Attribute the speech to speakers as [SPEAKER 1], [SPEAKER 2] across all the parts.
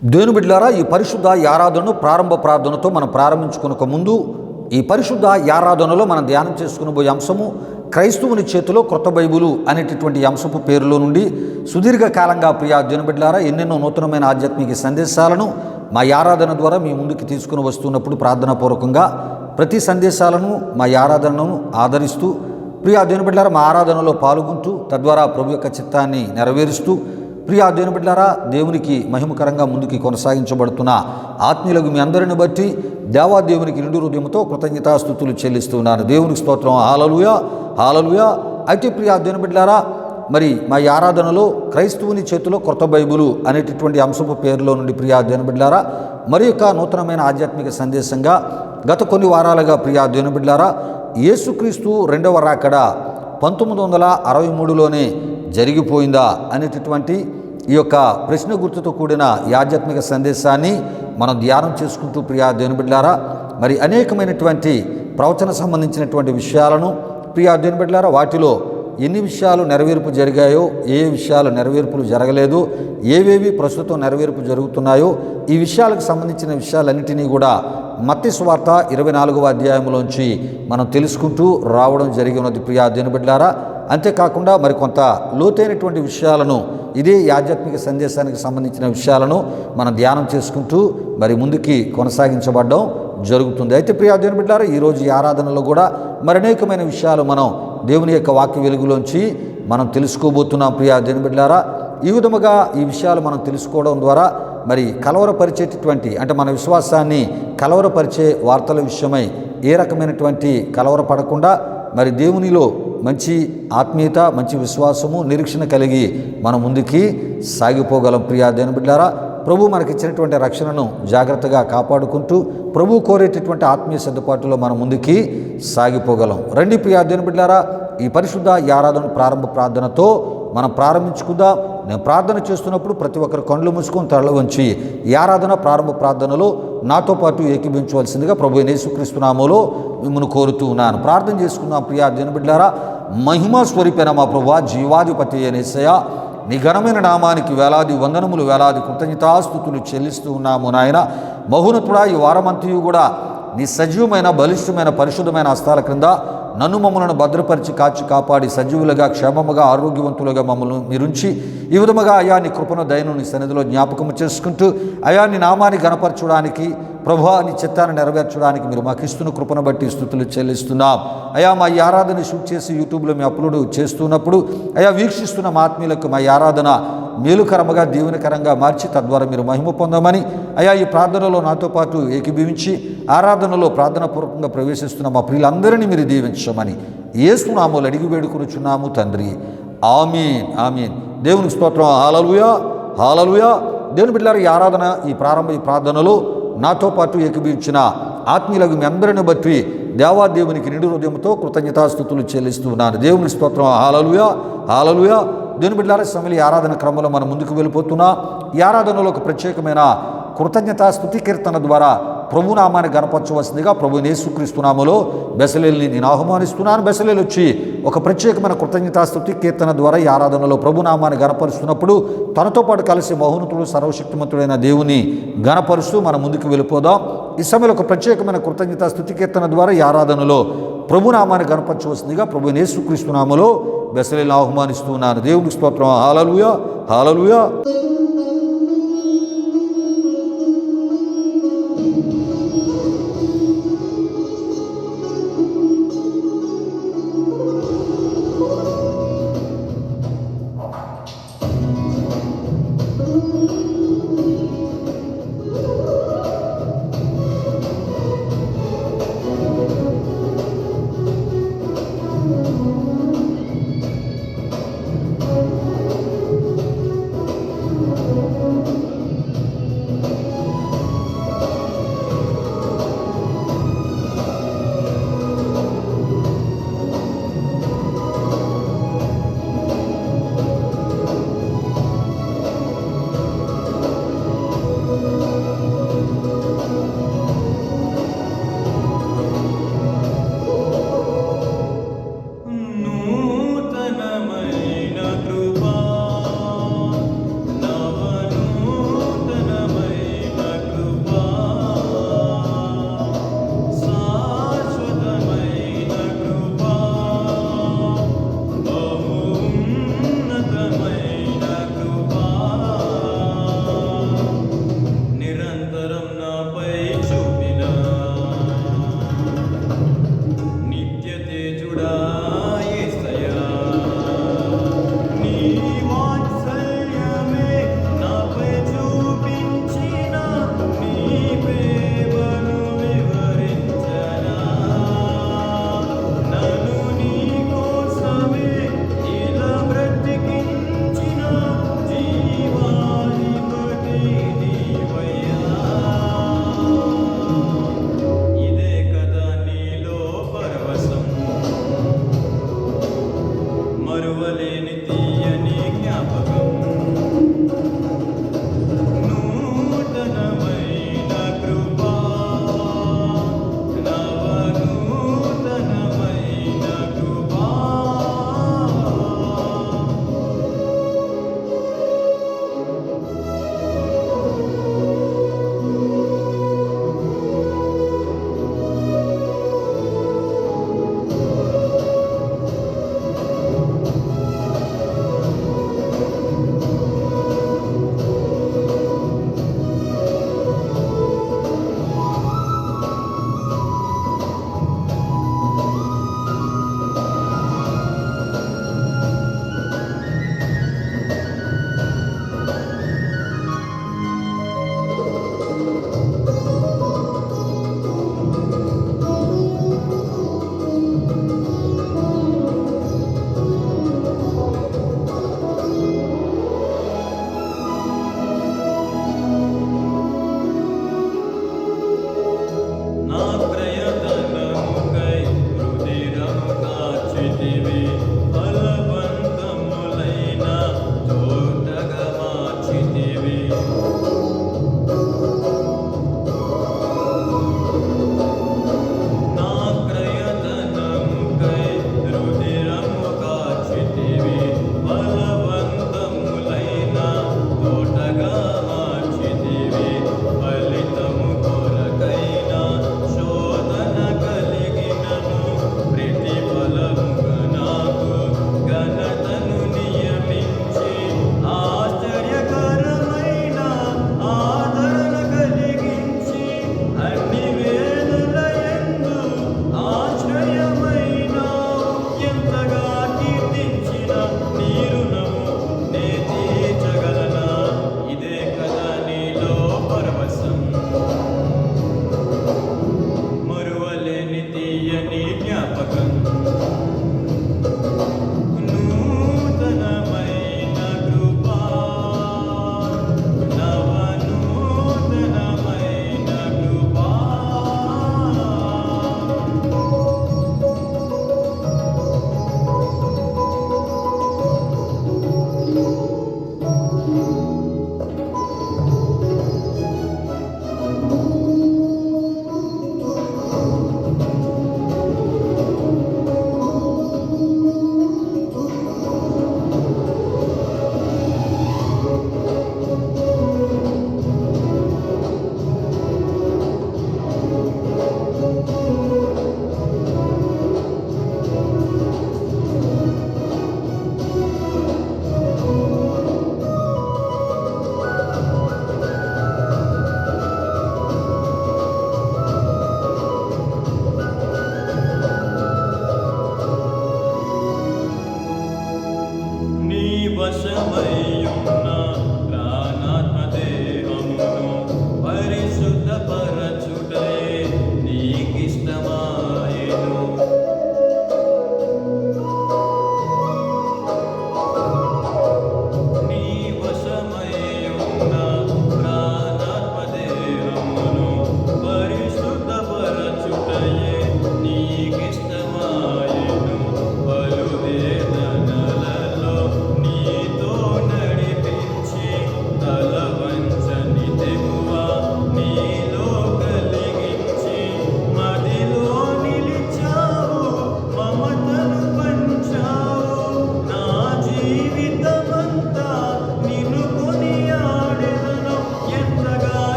[SPEAKER 1] దేవుని బిడ్డలారా, ఈ పరిశుద్ధ ఆరాధనను ప్రారంభ ప్రార్థనతో మనం ప్రారంభించుకునక ముందు ఈ పరిశుద్ధ ఆరాధనలో మనం ధ్యానం చేసుకునబోయే అంశము క్రైస్తవుని చేతిలో క్రొత్త బైబిలు అనేటటువంటి అంశపు పేరులో నుండి సుదీర్ఘకాలంగా ప్రియా దేవుని బిడ్డలారా ఎన్నెన్నో నూతనమైన ఆధ్యాత్మిక సందేశాలను మా ఆరాధన ద్వారా మీ ముందుకు తీసుకుని వస్తున్నప్పుడు ప్రార్థనాపూర్వకంగా ప్రతి సందేశాలను మా ఆరాధనను ఆదరిస్తూ ప్రియా దేవుని బిడ్డలారా మా ఆరాధనలో పాల్గొంటూ తద్వారా ప్రభు యొక్క చిత్తాన్ని నెరవేరుస్తూ ప్రియా దేవుని బిడ్డలారా దేవునికి మహిమకరంగా ముందుకి కొనసాగించబడుతున్న ఆత్మీయులకు మీ అందరిని బట్టి దేవాదేవునికి నిండు హృదయంతో కృతజ్ఞతాస్తుతులు చెల్లిస్తున్నాను. దేవునికి స్తోత్రం. హల్లెలూయా, హల్లెలూయా. అయితే ప్రియా దేవుని బిడ్డలారా, మరి మా ఆరాధనలో క్రైస్తవుని చేతిలో క్రొత్త బైబిలు అనేటటువంటి అంశపు పేరులో నుండి ప్రియా దేవుని బిడ్డలారా మరి యొక్క నూతనమైన ఆధ్యాత్మిక సందేశంగా గత కొన్ని వారాలుగా ప్రియా దేవుని బిడ్డలారా యేసుక్రీస్తు రెండవ రాకడ 1963లోనే జరిగిపోయిందా అనేటటువంటి ఈ యొక్క ప్రశ్న గుర్తుతో కూడిన ఈ ఆధ్యాత్మిక సందేశాన్ని మనం ధ్యానం చేసుకుంటూ ప్రియా దేవుని బిడ్డలారా మరి అనేకమైనటువంటి ప్రవచన సంబంధించినటువంటి విషయాలను ప్రియా దేవుని బిడ్డలారా వాటిలో ఎన్ని విషయాలు నెరవేర్పు జరిగాయో ఏ విషయాలు నెరవేర్పులు జరగలేదు, ఏవేవి ప్రస్తుతం నెరవేర్పు జరుగుతున్నాయో ఈ విషయాలకు సంబంధించిన విషయాలన్నింటినీ కూడా మత్తయి సువార్త 24వ అధ్యాయంలోంచి మనం తెలుసుకుంటూ రావడం జరిగి ఉన్నది ప్రియా దేవుని బిడ్డలారా. అంతేకాకుండా మరికొంత లోతైనటువంటి విషయాలను ఇదే ఆధ్యాత్మిక సందేశానికి సంబంధించిన విషయాలను మనం ధ్యానం చేసుకుంటూ మరి ముందుకి కొనసాగించబడడం జరుగుతుంది. అయితే ప్రియా దేవుని బిడ్డలారా ఈరోజు ఈ ఆరాధనలో కూడా మరి అనేకమైన విషయాలు మనం దేవుని యొక్క వాక్య వెలుగులోంచి మనం తెలుసుకోబోతున్నాం ప్రియా దేవుని బిడ్డలారా. ఈ విధముగా ఈ విషయాలు మనం తెలుసుకోవడం ద్వారా మరి కలవరపరిచేటటువంటి అంటే మన విశ్వాసాన్ని కలవరపరిచే వార్తల విషయమై ఏ రకమైనటువంటి కలవరపడకుండా మరి దేవునిలో మంచి ఆత్మీయత, మంచి విశ్వాసము, నిరీక్షణ కలిగి మనం ముందుకి సాగిపోగలం ప్రియా దేవుని బిడ్డలారా. ప్రభు మనకిచ్చినటువంటి రక్షణను జాగ్రత్తగా కాపాడుకుంటూ ప్రభు కోరేటటువంటి ఆత్మీయ సిద్ధపాటులో మనం ముందుకి సాగిపోగలం. రండి ప్రియా దేవుని బిడ్డలారా, ఈ పరిశుద్ధ ఆరాధన ప్రారంభ ప్రార్థనతో మనం ప్రారంభించుకుందాం. నేను ప్రార్థన చేస్తున్నప్పుడు ప్రతి ఒక్కరు కళ్ళు మూసుకొని తల వంచి ఈ ఆరాధన ప్రారంభ ప్రార్థనలో నాతో పాటు ఏకీభించవలసిందిగా ప్రభు యేసుక్రీస్తు నామములో మిమ్మల్ని కోరుతూ ఉన్నాను. ప్రార్థన చేసుకుందాం ప్రియా దేవుని బిడ్డలారా. మహిమా స్వరూపైన మా ప్రభువా, జీవాధిపతి అయిన యేసయ్యా, నీ ఘనమైన నామానికి వేలాది వందనములు, వేలాది కృతజ్ఞతాస్తుతులు చెల్లిస్తూ ఉన్నాము నాయన. మహోన్నతుడా, ఈ వారమంతయు కూడా నీ సజీవమైన, బలిష్టమైన, పరిశుద్ధమైన హస్తాల క్రింద నన్ను మమ్మలను భద్రపరిచి కాచి కాపాడి సజీవులుగా, క్షేమముగా, ఆరోగ్యవంతులుగా మమ్మల్ని మీరుంచి ఈ విధముగా అయా నీ కృపను దయను నీ సన్నిధిలో జ్ఞాపకం చేసుకుంటూ అయా నీ నామాన్ని గణపరచడానికి, ప్రభువా నీ చిత్తాన్ని నెరవేర్చడానికి మీరు మాకు ఇస్తున్న కృపను బట్టి స్తుతులు చెల్లిస్తున్నాం. అయా మా ఈ ఆరాధన షూట్ చేసి యూట్యూబ్లో మీ అప్లోడ్ చేస్తున్నప్పుడు అయా వీక్షిస్తున్న మా ఆత్మీయులకు మా ఈ ఆరాధన మేలుకరముగా, దీవెనకరంగా మార్చి తద్వారా మీరు మహిమ పొందమని అయా ఈ ప్రార్థనలో నాతో పాటు ఏకీభవించి ఆరాధనలో ప్రార్థనాపూర్వకంగా ప్రవేశిస్తున్న మా ప్రియులందరినీ మీరు దీవించమని యేసు నామములో అడిగి వేడుకొనుచున్నాము తండ్రి. ఆమీన్, ఆమీన్. దేవునికి స్తోత్రం. హల్లెలూయా, హల్లెలూయా. దేవుని బిడ్డలారా, ఈ ఆరాధన ఈ ప్రార్థనలో నాతో పాటు ఏకీభవించిన ఆత్మీయులకు మీ అందరిని బట్టి దేవాదేవునికి నిండు హృదయంతో కృతజ్ఞతాస్తుతులు చెల్లిస్తున్నాను. దేవునికి స్తోత్రం. హల్లెలూయా, హల్లెలూయా. దేవుని బిడ్డలారా, సమయంలో ఈ ఆరాధన క్రమంలో మనం ముందుకు వెళ్ళిపోతున్నా. ఈ ఆరాధనలో ఒక ప్రత్యేకమైన కృతజ్ఞతా స్తుతి కీర్తన ద్వారా ప్రభునామాన్ని గణపరచవలసిందిగా ప్రభు యేసుక్రీస్తు నామములో బెసలేల్ని నేను ఆహ్వానిస్తున్నాను. బెసలేలు వచ్చి ఒక ప్రత్యేకమైన కృతజ్ఞతా స్తుతి కీర్తన ద్వారా ఈ ఆరాధనలో ప్రభునామాన్ని గణపరుస్తున్నప్పుడు తనతో పాటు కలిసి మహోన్నతుడు, సర్వశక్తిమంతుడైన దేవుని గణపరుస్తూ మనం ముందుకు వెళ్ళిపోదాం. ఈ సమయంలో ఒక ప్రత్యేకమైన కృతజ్ఞతా స్తుతి కీర్తన ద్వారా ఈ ఆరాధనలో ప్రభునామాన్ని గణపరచవలసిందిగా ప్రభు యేసుక్రీస్తు నామములో బెసలేల్ని ఆహ్వానిస్తున్నాను. దేవునికి స్తోత్రం. హల్లెలూయా, హల్లెలూయా.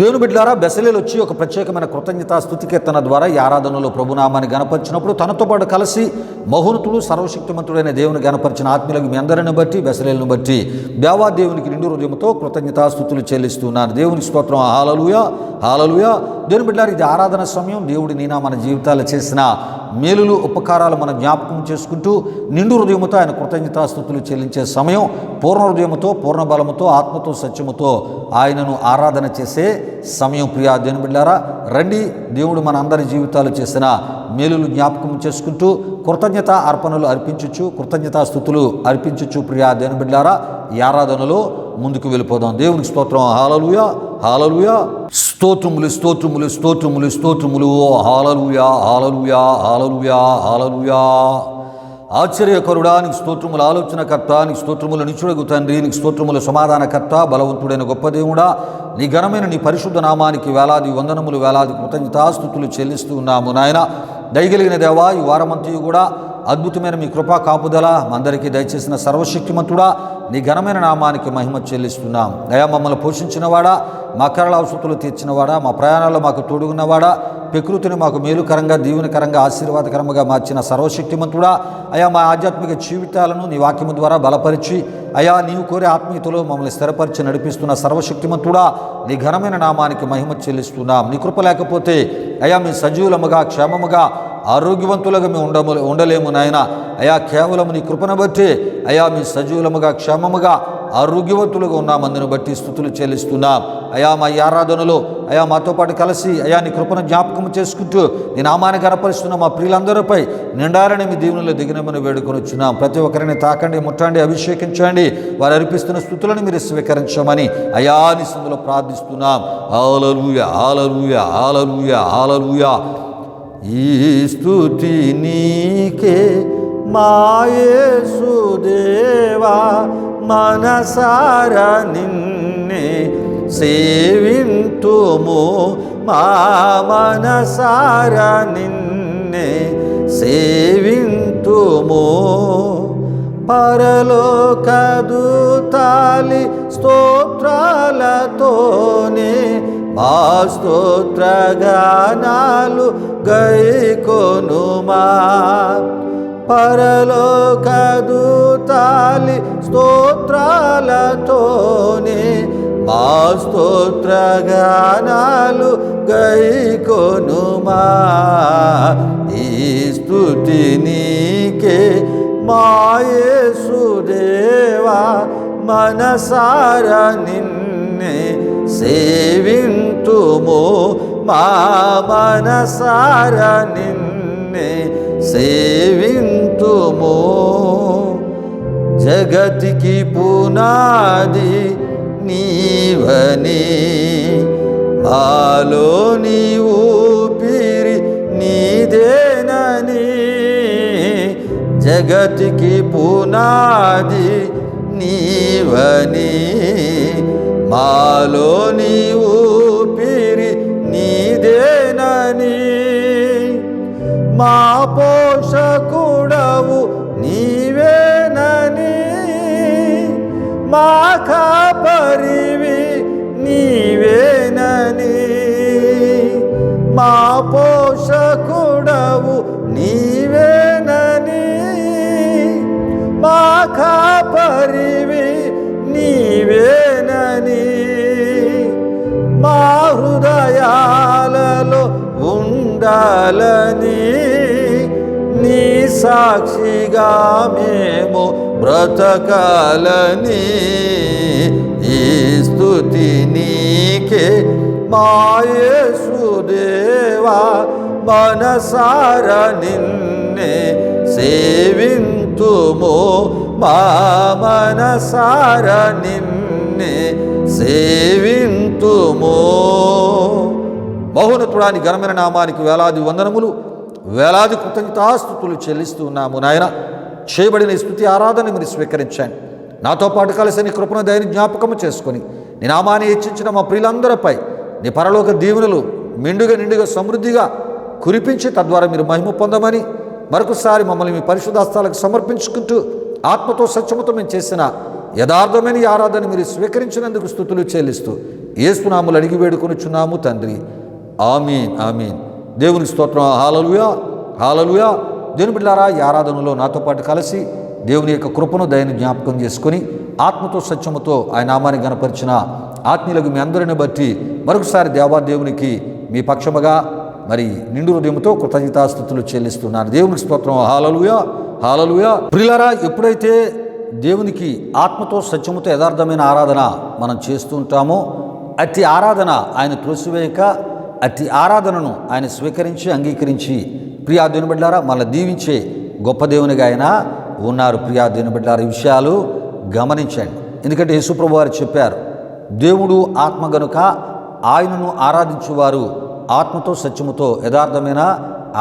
[SPEAKER 1] దేవుని బిడ్డలారా, బెసలేలు వచ్చి ఒక ప్రత్యేకమైన కృతజ్ఞతా స్తుతి కీర్తన ద్వారా ఈ ఆరాధనలో ప్రభునామాన్ని గణపరిచినప్పుడు తనతో పాటు కలిసి మహోన్నతుడు సర్వశక్తిమంతుడైన దేవుని గణపరిచిన ఆత్మీయులకు మీ అందరిని బట్టి బెసలేలను బట్టి దేవా దేవునికి నిండు హృదయంతో కృతజ్ఞతా స్తుతులు చెల్లిస్తున్నాను. దేవునికి స్తోత్రం. హల్లెలూయా, హల్లెలూయా. దేవుని బిడ్డలారా, ఇది ఆరాధన సమయం. దేవుడి నీనా మన జీవితాలు చేసిన మేలులు ఉపకారాలు మనం జ్ఞాపకం చేసుకుంటూ నిండు హృదయముతో ఆయన కృతజ్ఞతాస్తుతులు చెల్లించే సమయం. పూర్ణ హృదయముతో, పూర్ణ బలముతో, ఆత్మతో, సత్యముతో ఆయనను ఆరాధన చేసే సమయం. ప్రియా దేవుని బిడ్డలారా, రండి, దేవుడు మన అందరి జీవితాలు చేసిన మేలులు జ్ఞాపకం చేసుకుంటూ కృతజ్ఞత అర్పణలు అర్పించచ్చు, కృతజ్ఞతాస్తుతులు అర్పించచ్చు. ప్రియా దేవుని బిడ్డలారా, ఈ ఆరాధనలో ముందుకు వెళ్ళిపోదాం. దేవునికి స్తోత్రం. హల్లెలూయా, హల్లెలూయా. స్తోత్రములు, స్తోత్రములు, స్తోత్రములు, స్తోత్రములు. హల్లెలూయా, హల్లెలూయా, హల్లెలూయా, హల్లెలూయా. ఆశ్చర్యకరుడా నీకు స్తోత్రములు, ఆలోచనకర్త నీకు స్తోత్రములు, నిత్యుడగు తండ్రి నీకు స్తోత్రములు, సమాధానకర్త, బలవంతుడైన గొప్ప దేవుడా, నీ ఘనమైన నీ పరిశుద్ధ నామానికి వేలాది వందనములు, వేలాది కృతజ్ఞతాస్తుతులు చెల్లిస్తూ ఉన్నాము. నాయన దయగలిగిన దేవా, ఈ వారమంతయు కూడా అద్భుతమైన మీ కృపా కాపుదల అందరికీ దయచేసిన సర్వశక్తిమంతుడా, నీ ఘనమైన నామానికి మహిమ చెల్లిస్తున్నాం. అయా మమ్మల్ని పోషించినవాడా, మా కరల అవసరతలు తీర్చినవాడా, మా ప్రయాణాల్లో మాకు తోడుగున్నవాడా, ప్రకృతిని మాకు మేలుకరంగా, దీవెనకరంగా, ఆశీర్వాదకరంగా మార్చిన సర్వశక్తిమంతుడా, అయా మా ఆధ్యాత్మిక జీవితాలను నీ వాక్యము ద్వారా బలపరిచి, అయా నీవు కోరే ఆత్మీయతలో మమ్మల్ని స్థిరపరిచి నడిపిస్తున్న సర్వశక్తిమంతుడా, నీ ఘనమైన నామానికి మహిమ చెల్లిస్తున్నాం. నీ కృప లేకపోతే అయా మీ సజీవులముగా, క్షేమముగా, ఆరోగ్యవంతులుగా మేము ఉండలేము నాయన. అయా కేవలం నీ కృపను బట్టి అయా మీ సజీవులముగా, క్షేమముగా, ఆరోగ్యవంతులుగా ఉన్నామందును బట్టి స్తుతులు చెల్లిస్తున్నాం. అయా మా ఈ ఆరాధనలో అయా మాతో పాటు కలిసి అయా నీ కృపను జ్ఞాపకం చేసుకుంటూ నీ నామాన్ని గణపరుస్తున్న మా ప్రియులందరిపై నిండారని మీ దీవెనలో దిగినమని వేడుకొని వచ్చున్నాం. ప్రతి ఒక్కరిని తాకండి, ముట్టండి, అభిషేకించండి. వారు అర్పిస్తున్న స్తుతులను మీరు స్వీకరించమని అయా నీ సందులో ప్రార్థిస్తున్నాం. హల్లెలూయా, హల్లెలూయా, హల్లెలూయా, హల్లెలూయా. ఈ స్తుతి నీకే మా యేసుదేవా, మనసారా నిన్నే సేవింతుము, మా మనసారా నిన్నే సేవింతుము. పరలోక దూతాలి స్తోత్రాలతోనే మా స్తోత్రగానాలు గైకొనుమా. పరలోక దూతాలి స్తోత్రాలతోనే మా స్తోత్రగానాలు గైకొనుమా. ఈ స్తుతి నీకే మా యేసుదేవా, మనసారా నిన్నే సేవింతుము, మా మనసారా నిన్నే సేవింతుము. జగతికి పునాది నీవని, మాలో నీ ఊపిరి నీదేనని. జగతికి పునాది నీవని, మాలో నీ ఊపిరి నీదేనని. మా పోషకుడవు నీవేనని, మా కాపరివి నీవేనని. మా పోషకుడవు నీవేనని, మా కాపరివి నీవేనని. మా హృదయాలలో ఉండాలని, నీ సాక్షిగా మేము బ్రతకాలని. ఈ స్తుతి నీకే మా యేసుదేవా, మనసారా నిన్నే సేవింతుము, మా మనసారా నిన్నే సేవింతుము. మహోన్నతుడాని ఘనమైన నామానికి వేలాది వందనములు, వేలాది కృతజ్ఞతాస్తుతులు చెల్లిస్తూ ఉన్నాము. నాయన చేయబడిన స్తుతి ఆరాధన మీరు స్వీకరించండి. నాతో పాటు కలిసి నీ కృపను దయని జ్ఞాపకము చేసుకొని నీ నామాన్ని హెచ్చించిన మా ప్రియులందరిపై నీ పరలోక దీవెనలు మెండుగా నిండుగా సమృద్ధిగా కురిపించి తద్వారా మీరు మహిమ పొందమని మరొకసారి మమ్మల్ని మీ పరిశుద్ధాస్తాలకు సమర్పించుకుంటూ ఆత్మతో సత్యముతో మేము చేసిన యథార్థమైన ఈ ఆరాధన మీరు స్వీకరించినందుకు స్తుతులు చెల్లిస్తూ యేసు నామములో అడిగి వేడుకొనుచున్నాము తండ్రి, ఆమీన్ ఆమీన్. దేవునికి స్తోత్రం. హల్లెలూయా హల్లెలూయా. దేవుని బిడ్డలారా, ఈ ఆరాధనలో నాతో పాటు కలిసి దేవుని యొక్క కృపను దయను జ్ఞాపకం చేసుకొని ఆత్మతో సత్యముతో ఆయన నామాన్ని గణపరిచిన ఆత్మీయులకు మీ అందరిని బట్టి మరొకసారి దేవునికి మీ పక్షముగా మరి నిండు హృదయంతో కృతజ్ఞతాస్తుతులు చెల్లిస్తున్నాను. దేవునికి స్తోత్రం. హల్లెలూయా హల్లెలూయా. ప్రియులారా, ఎప్పుడైతే దేవునికి ఆత్మతో సత్యముతో యథార్థమైన ఆరాధన మనం చేస్తూ ఉంటామో అట్టి ఆరాధన ఆయన త్రోసివేయక అట్టి ఆరాధనను ఆయన స్వీకరించి అంగీకరించి ప్రియా దేవుని బిడ్డలారా మనల్ని దీవించే గొప్ప దేవునిగా ఆయన ఉన్నారు. ప్రియా దేవుని బిడ్డలారా, ఈ విషయాలు గమనించండి. ఎందుకంటే యేసుప్రభు వారు చెప్పారు, దేవుడు ఆత్మ గనుక ఆయనను ఆరాధించువారు ఆత్మతో సత్యముతో యథార్థమైన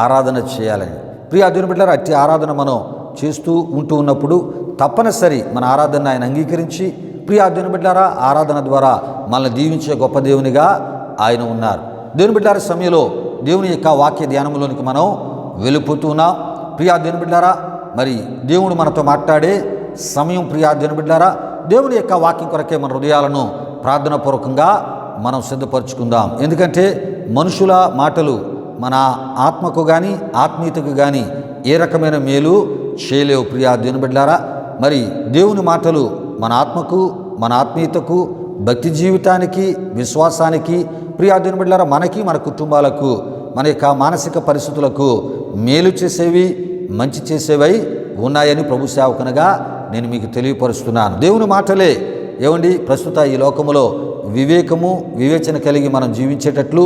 [SPEAKER 1] ఆరాధన చేయాలని. ప్రియా దేవుని బిడ్డలారా, అట్టి ఆరాధన మనం చేస్తూ ఉంటూ ఉన్నప్పుడు తప్పనిసరి మన ఆరాధన ఆయన అంగీకరించి ప్రియా దేవుని బిడ్డలారా ఆరాధన ద్వారా మనల్ని దీవించే గొప్ప దేవునిగా ఆయన ఉన్నారు. దేవుని బిడ్డలారా, సమయంలో దేవుని యొక్క వాక్య ధ్యానంలోనికి మనం వెళ్ళిపోతున్నాం. ప్రియా దేవుని బిడ్డలారా, మరి దేవుడు మనతో మాట్లాడే సమయం. ప్రియా దేవుని బిడ్డలారా, దేవుని యొక్క వాక్యం కొరకే మన హృదయాలను ప్రార్థనాపూర్వకంగా మనం సిద్ధపరచుకుందాం. ఎందుకంటే మనుషుల మాటలు మన ఆత్మకు కానీ ఆత్మీయతకు కానీ ఏ రకమైన మేలు చేయలేవు. ప్రియా దేవుని బిడ్డలారా, మరి దేవుని మాటలు మన ఆత్మకు మన ఆత్మీయతకు భక్తి జీవితానికి విశ్వాసానికి ప్రియా దేవుని బిడ్డలారా మనకి మన కుటుంబాలకు మన యొక్క మానసిక పరిస్థితులకు మేలు చేసేవి మంచి చేసేవై ఉన్నాయని ప్రభు సేవకునిగా నేను మీకు తెలియపరుస్తున్నాను. దేవుని మాటలే ఏమండి ప్రస్తుత ఈ లోకములో వివేకము వివేచన కలిగి మనం జీవించేటట్లు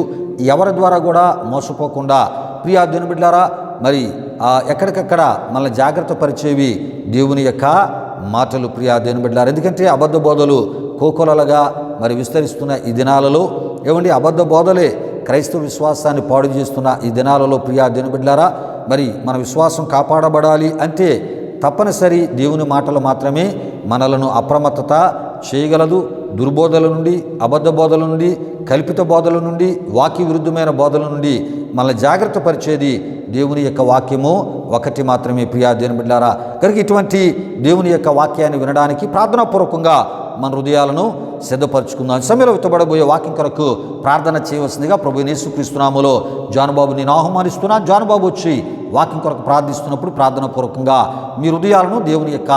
[SPEAKER 1] ఎవరి ద్వారా కూడా మోసపోకుండా ప్రియా దేవుని బిడ్డలారా మరి ఎక్కడికక్కడ మనల్ని జాగ్రత్త పరిచేవి దేవుని యొక్క మాటలు. ప్రియా దేవుని బిడ్డలారా, ఎందుకంటే అబద్ధ బోధలు కోకొలలుగా మరి విస్తరిస్తున్న ఈ దినాలలో ఏమండి అబద్ధ బోధలే క్రైస్తవ విశ్వాసాన్ని పాడు చేస్తున్న ఈ దినాలలో ప్రియా దేవుని బిడ్డలారా మరి మన విశ్వాసం కాపాడబడాలి అంటే తప్పనిసరి దేవుని మాటలు మాత్రమే మనలను అప్రమత్తత చేయగలదు. దుర్బోధల నుండి అబద్ధ బోధల నుండి కల్పిత బోధల నుండి వాక్య విరుద్ధమైన బోధల నుండి మనల్ని జాగ్రత్త పరిచేది దేవుని యొక్క వాక్యము ఒకటి మాత్రమే. ప్రియా దేవుని బిడ్డలారా, కనుక ఇటువంటి దేవుని యొక్క వాక్యాన్ని వినడానికి ప్రార్థనాపూర్వకంగా మన హృదయాలను సిద్ధపరచుకుందాం. సమయంలో విత్తబడబోయే వాక్యం కొరకు ప్రార్థన చేయవలసిందిగా ప్రభు యేసుక్రీస్తు నామములో జానుబాబు నేను ఆహ్వానిస్తున్నాను. జానుబాబు వచ్చి వాక్యం కొరకు ప్రార్థిస్తున్నప్పుడు ప్రార్థనాపూర్వకంగా మీ హృదయాలను దేవుని యొక్క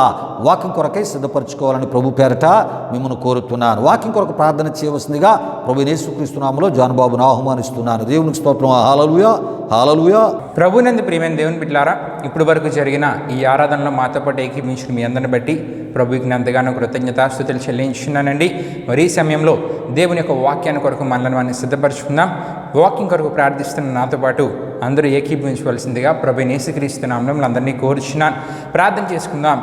[SPEAKER 1] వాక్యం కొరకై సిద్ధపరచుకోవాలని ప్రభు పేరట మిమ్మల్ని కోరుతున్నాను. వాక్యం కొరకు ప్రార్థన చేయవలసిందిగా ప్రభు యేసుక్రీస్తు నామములో జానుబాబును ఆహ్వానిస్తున్నాను. దేవునికి స్తోత్రం. హల్లెలూయా హల్లెలూయా.
[SPEAKER 2] ప్రభునందు ప్రియమైన దేవుని బిడ్డలారా, ఇప్పటి వరకు జరిగిన ఈ ఆరాధనలో మాతో పాటు ఏకీభవించిన మీ అందరిని బట్టి ప్రభుకి ఎంతగానో కృతజ్ఞతాస్తుతులు చెల్లించున్నానండి. మరి ఈ సమయంలో దేవుని యొక్క వాక్యాన్ని కొరకు మనల్ని సిద్ధపరచుకుందాం. వాక్యం కొరకు ప్రార్థిస్తున్న నాతో పాటు అందరూ ఏకీభవించవలసిందిగా ప్రభు యేసుక్రీస్తు నామములో అందరినీ కోరుచున్నాను. ప్రార్థన చేసుకుందాం.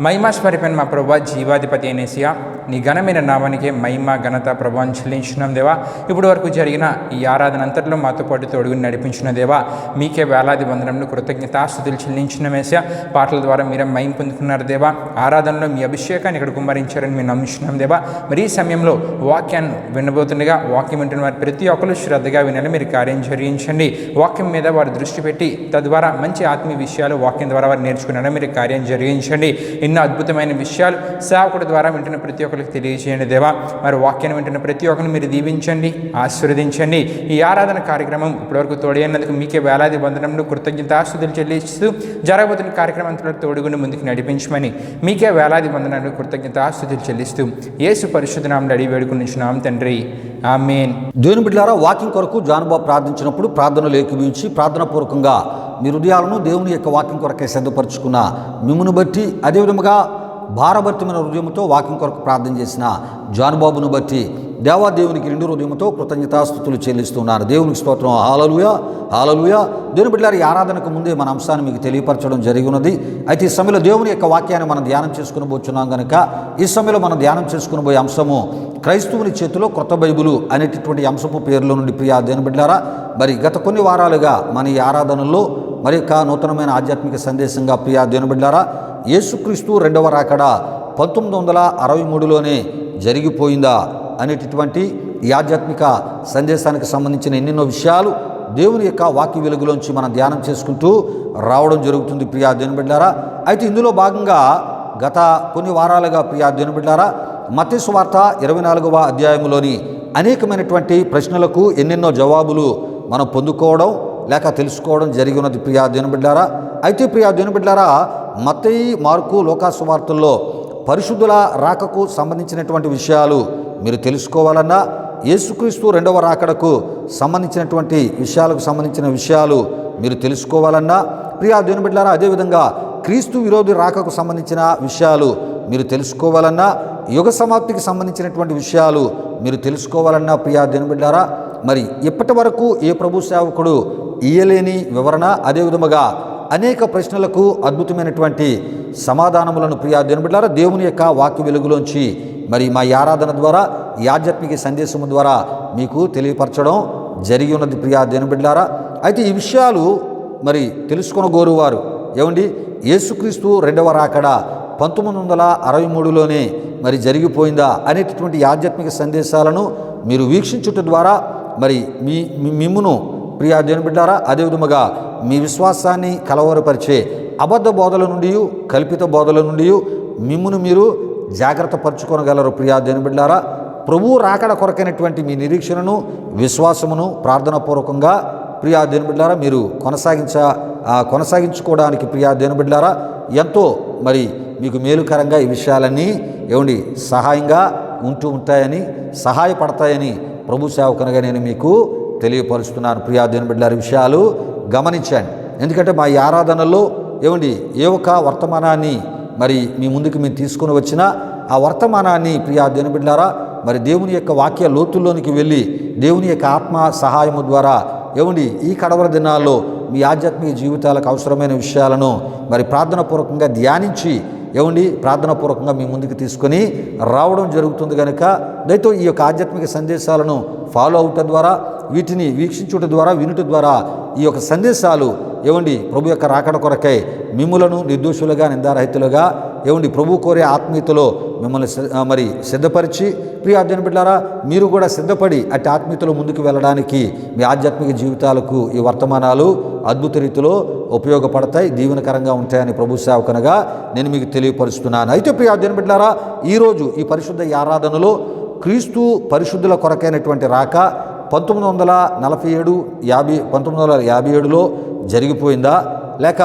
[SPEAKER 2] మహిమాస్వరూపైన మా ప్రభు జీవాధిపతి అయినేసియా, నీ ఘనమైన నామానికే మహిమ ఘనత ప్రభావం చెల్లించున్నాం దేవా. ఇప్పటి వరకు జరిగిన ఈ ఆరాధన అంతట్లో మాతో పాటు తోడుగుని నడిపించిన దేవా, మీకే వేలాది వందనములు కృతజ్ఞతాస్తుతులు చెల్లించిన వేసా. పాటల ద్వారా మీరే మహిమ పొందుకున్నారు దేవా. ఆరాధనలో మీ అభిషేకాన్ని ఇక్కడ కుమ్మరించారని మేము నమ్ముచున్నాం దేవా. మరి ఈ సమయంలో వాక్యాన్ని వినబోతుండగా వాక్యం వింటున్న వారు ప్రతి ఒక్కరు శ్రద్ధగా వినాలి. మీరు కార్యం జరిగించండి. వాక్యం మీద వారు దృష్టి పెట్టి తద్వారా మంచి ఆత్మీయ విషయాలు వాక్యం ద్వారా వారు నేర్చుకున్నారని మీరు కార్యం జరిగించండి. ఎన్నో అద్భుతమైన విషయాలు సేవకుడి ద్వారా వింటున్న ప్రతి ఒక్కరికి తెలియజేయండి దేవా. మరి వాక్యాన్ని వింటున్న ప్రతి ఒక్కరిని మీరు దీవించండి, ఆశీర్వదించండి. ఈ ఆరాధన కార్యక్రమం ఇప్పటివరకు తోడైనందుకు మీకే వేలాది వందనములు కృతజ్ఞతాస్తుతులు చెల్లిస్తూ జరగబోతున్న కార్యక్రమం అంతలో తోడుగుండి ముందుకు నడిపించమని మీకే వేలాది వందనములు కృతజ్ఞతాస్తుతులు చెల్లిస్తూ యేసు పరిశుద్ధ నామములో అడిగి వేడుకొనుచున్నాం తండ్రి, ఆమేన్.
[SPEAKER 1] దేవుని బిడ్డలారా, వాక్యం కొరకు జానుబాబు ప్రార్థించినప్పుడు ప్రార్థనలు ఏకీభవించి ప్రార్థనాపూర్వకంగా మీ హృదయాలను దేవుని యొక్క వాక్యం కొరకే సిద్ధపరచుకున్న మిమ్మును బట్టి అదేవిధముగా భారభర్తమైన హృదయంతో వాక్యం కొరకు ప్రార్థన చేసిన జానుబాబును బట్టి దేవాదేవునికి నిండు హృదయంతో కృతజ్ఞతాస్తుతులు చెల్లిస్తున్నారు. దేవునికి స్తోత్రం. హల్లెలూయా హల్లెలూయా. దేవుని బిడ్డలారా, ఈ ఆరాధనకు ముందే మన అంశాన్ని మీకు తెలియపరచడం జరిగినది. అయితే ఈ సమయంలో దేవుని యొక్క వాక్యాన్ని మనం ధ్యానం చేసుకుని పోతున్నాం కనుక ఈ సమయంలో మనం ధ్యానం చేసుకుని పోయే అంశము క్రైస్తవుని చేతిలో క్రొత్త బైబిలు అనేటటువంటి అంశపు పేరులో నుండి ప్రియా దేవుని బిడ్డలారా, మరి గత కొన్ని వారాలుగా మన ఈ ఆరాధనలో మరి యొక్క నూతనమైన ఆధ్యాత్మిక సందేశంగా ప్రియా దేవుని బిడ్డలారా, యేసుక్రీస్తు రెండవ రాకడ 1963లోనే జరిగిపోయిందా అనేటటువంటి ఈ ఆధ్యాత్మిక సందేశానికి సంబంధించిన ఎన్నెన్నో విషయాలు దేవుని యొక్క వాక్య వెలుగులోంచి మనం ధ్యానం చేసుకుంటూ రావడం జరుగుతుంది ప్రియా దేవుని బిడ్డలారా. అయితే ఇందులో భాగంగా గత కొన్ని వారాలుగా ప్రియా దేవుని బిడ్డలారా, మత్తయి సువార్త 24వ అధ్యాయంలోని అనేకమైనటువంటి ప్రశ్నలకు ఎన్నెన్నో జవాబులు మనం పొందుకోవడం లేక తెలుసుకోవడం జరిగి ఉన్నది ప్రియా దేవుని బిడ్డారా. అయితే ప్రియా దేవుని బిడ్డారా, మత్తయి, మార్కు, లూకా సువార్తల్లో పరిశుద్ధుల రాకకు సంబంధించినటువంటి విషయాలు మీరు తెలుసుకోవాలన్నా, యేసుక్రీస్తు రెండవ రాకడకు సంబంధించినటువంటి విషయాలకు సంబంధించిన విషయాలు మీరు తెలుసుకోవాలన్నా, ప్రియా దేవుని బిడ్డారా, అదేవిధంగా క్రీస్తు విరోధి రాకకు సంబంధించిన విషయాలు మీరు తెలుసుకోవాలన్నా, యుగ సమాప్తికి సంబంధించినటువంటి విషయాలు మీరు తెలుసుకోవాలన్నా ప్రియా దేవుని బిడ్డారా, మరి ఇప్పటి వరకు ఏ ప్రభు సేవకుడు ఇయ్యలేని వివరణ, అదేవిధముగా అనేక ప్రశ్నలకు అద్భుతమైనటువంటి సమాధానములను ప్రియా దేవుని బిడ్డారా దేవుని యొక్క వాక్య వెలుగులోంచి మరి మా ఆరాధన ద్వారా, ఈ ఆధ్యాత్మిక సందేశము ద్వారా మీకు తెలియపరచడం జరిగి ఉన్నది ప్రియా దేవుని బిడ్డారా. అయితే ఈ విషయాలు మరి తెలుసుకొనగోరువారు ఏమండి, యేసుక్రీస్తు రెండవ రాకడ 1963లోనే మరి జరిగిపోయిందా అనేటటువంటి ఆధ్యాత్మిక సందేశాలను మీరు వీక్షించుట ద్వారా మరి మిమ్మును ప్రియా దేవుని బిడ్డారా, అదేవిధముగా మీ విశ్వాసాన్ని కలవరపరిచే అబద్ధ బోధల నుండి, కల్పిత బోధల నుండి మిమ్మును మీరు జాగ్రత్త పరచుకోగలరు ప్రియా దేవుని బిడ్డారా. ప్రభువు రాకడ కొరకైనటువంటి మీ నిరీక్షణను, విశ్వాసమును ప్రార్థనాపూర్వకంగా ప్రియా దేవుని బిడ్డారా మీరు కొనసాగించుకోవడానికి ప్రియా దేవుని బిడ్డారా ఎంతో మరి మీకు మేలుకరంగా ఈ విషయాలన్నీ ఏమండి సహాయంగా ఉంటాయని, సహాయపడతాయని ప్రభు సేవకునిగా నేను మీకు తెలియపరుస్తున్నాను ప్రియా దేవుని బిడ్డలారా. విషయాలు గమనించండి. ఎందుకంటే మా ఈ ఆరాధనలో ఏమండి ఏ ఒక్క వర్తమానాన్ని మరి మీ ముందుకు మేము తీసుకుని వచ్చినా ఆ వర్తమానాన్ని ప్రియా దేవుని బిడ్డలారా మరి దేవుని యొక్క వాక్య లోతుల్లోనికి వెళ్ళి దేవుని యొక్క ఆత్మ సహాయము ద్వారా ఏమండి ఈ కడవర దినాల్లో మీ ఆధ్యాత్మిక జీవితాలకు అవసరమైన విషయాలను మరి ప్రార్థనాపూర్వకంగా ధ్యానించి ఏమండి ప్రార్థనాపూర్వకంగా మీ ముందుకు తీసుకొని రావడం జరుగుతుంది కనుక దయతో ఈ యొక్క ఆధ్యాత్మిక సందేశాలను ఫాలో అవటం ద్వారా, వీటిని వీక్షించుట ద్వారా, వినుట ద్వారా ఈ యొక్క సందేశాలు ఏమండి ప్రభు యొక్క రాకడ కొరకై మిమ్ములను నిర్దోషులుగా, నిందారహితులుగా ఏమండి ప్రభు కోరే ఆత్మీయతలో మిమ్మల్ని మరి సిద్ధపరిచి ప్రియా దేవుని బిడ్డలారా మీరు కూడా సిద్ధపడి అట్టి ఆత్మీయతలో ముందుకు వెళ్ళడానికి మీ ఆధ్యాత్మిక జీవితాలకు ఈ వర్తమానాలు అద్భుత రీతిలో ఉపయోగపడతాయి, దీవెనకరంగా ఉంటాయని ప్రభు సేవకునిగా నేను మీకు తెలియపరుస్తున్నాను. అయితే ప్రియా దేవుని బిడ్డలారా, ఈరోజు ఈ పరిశుద్ధ ఆరాధనలో క్రీస్తు పరిశుద్ధుల కొరకైనటువంటి రాక 1947లో జరిగిపోయిందా, లేక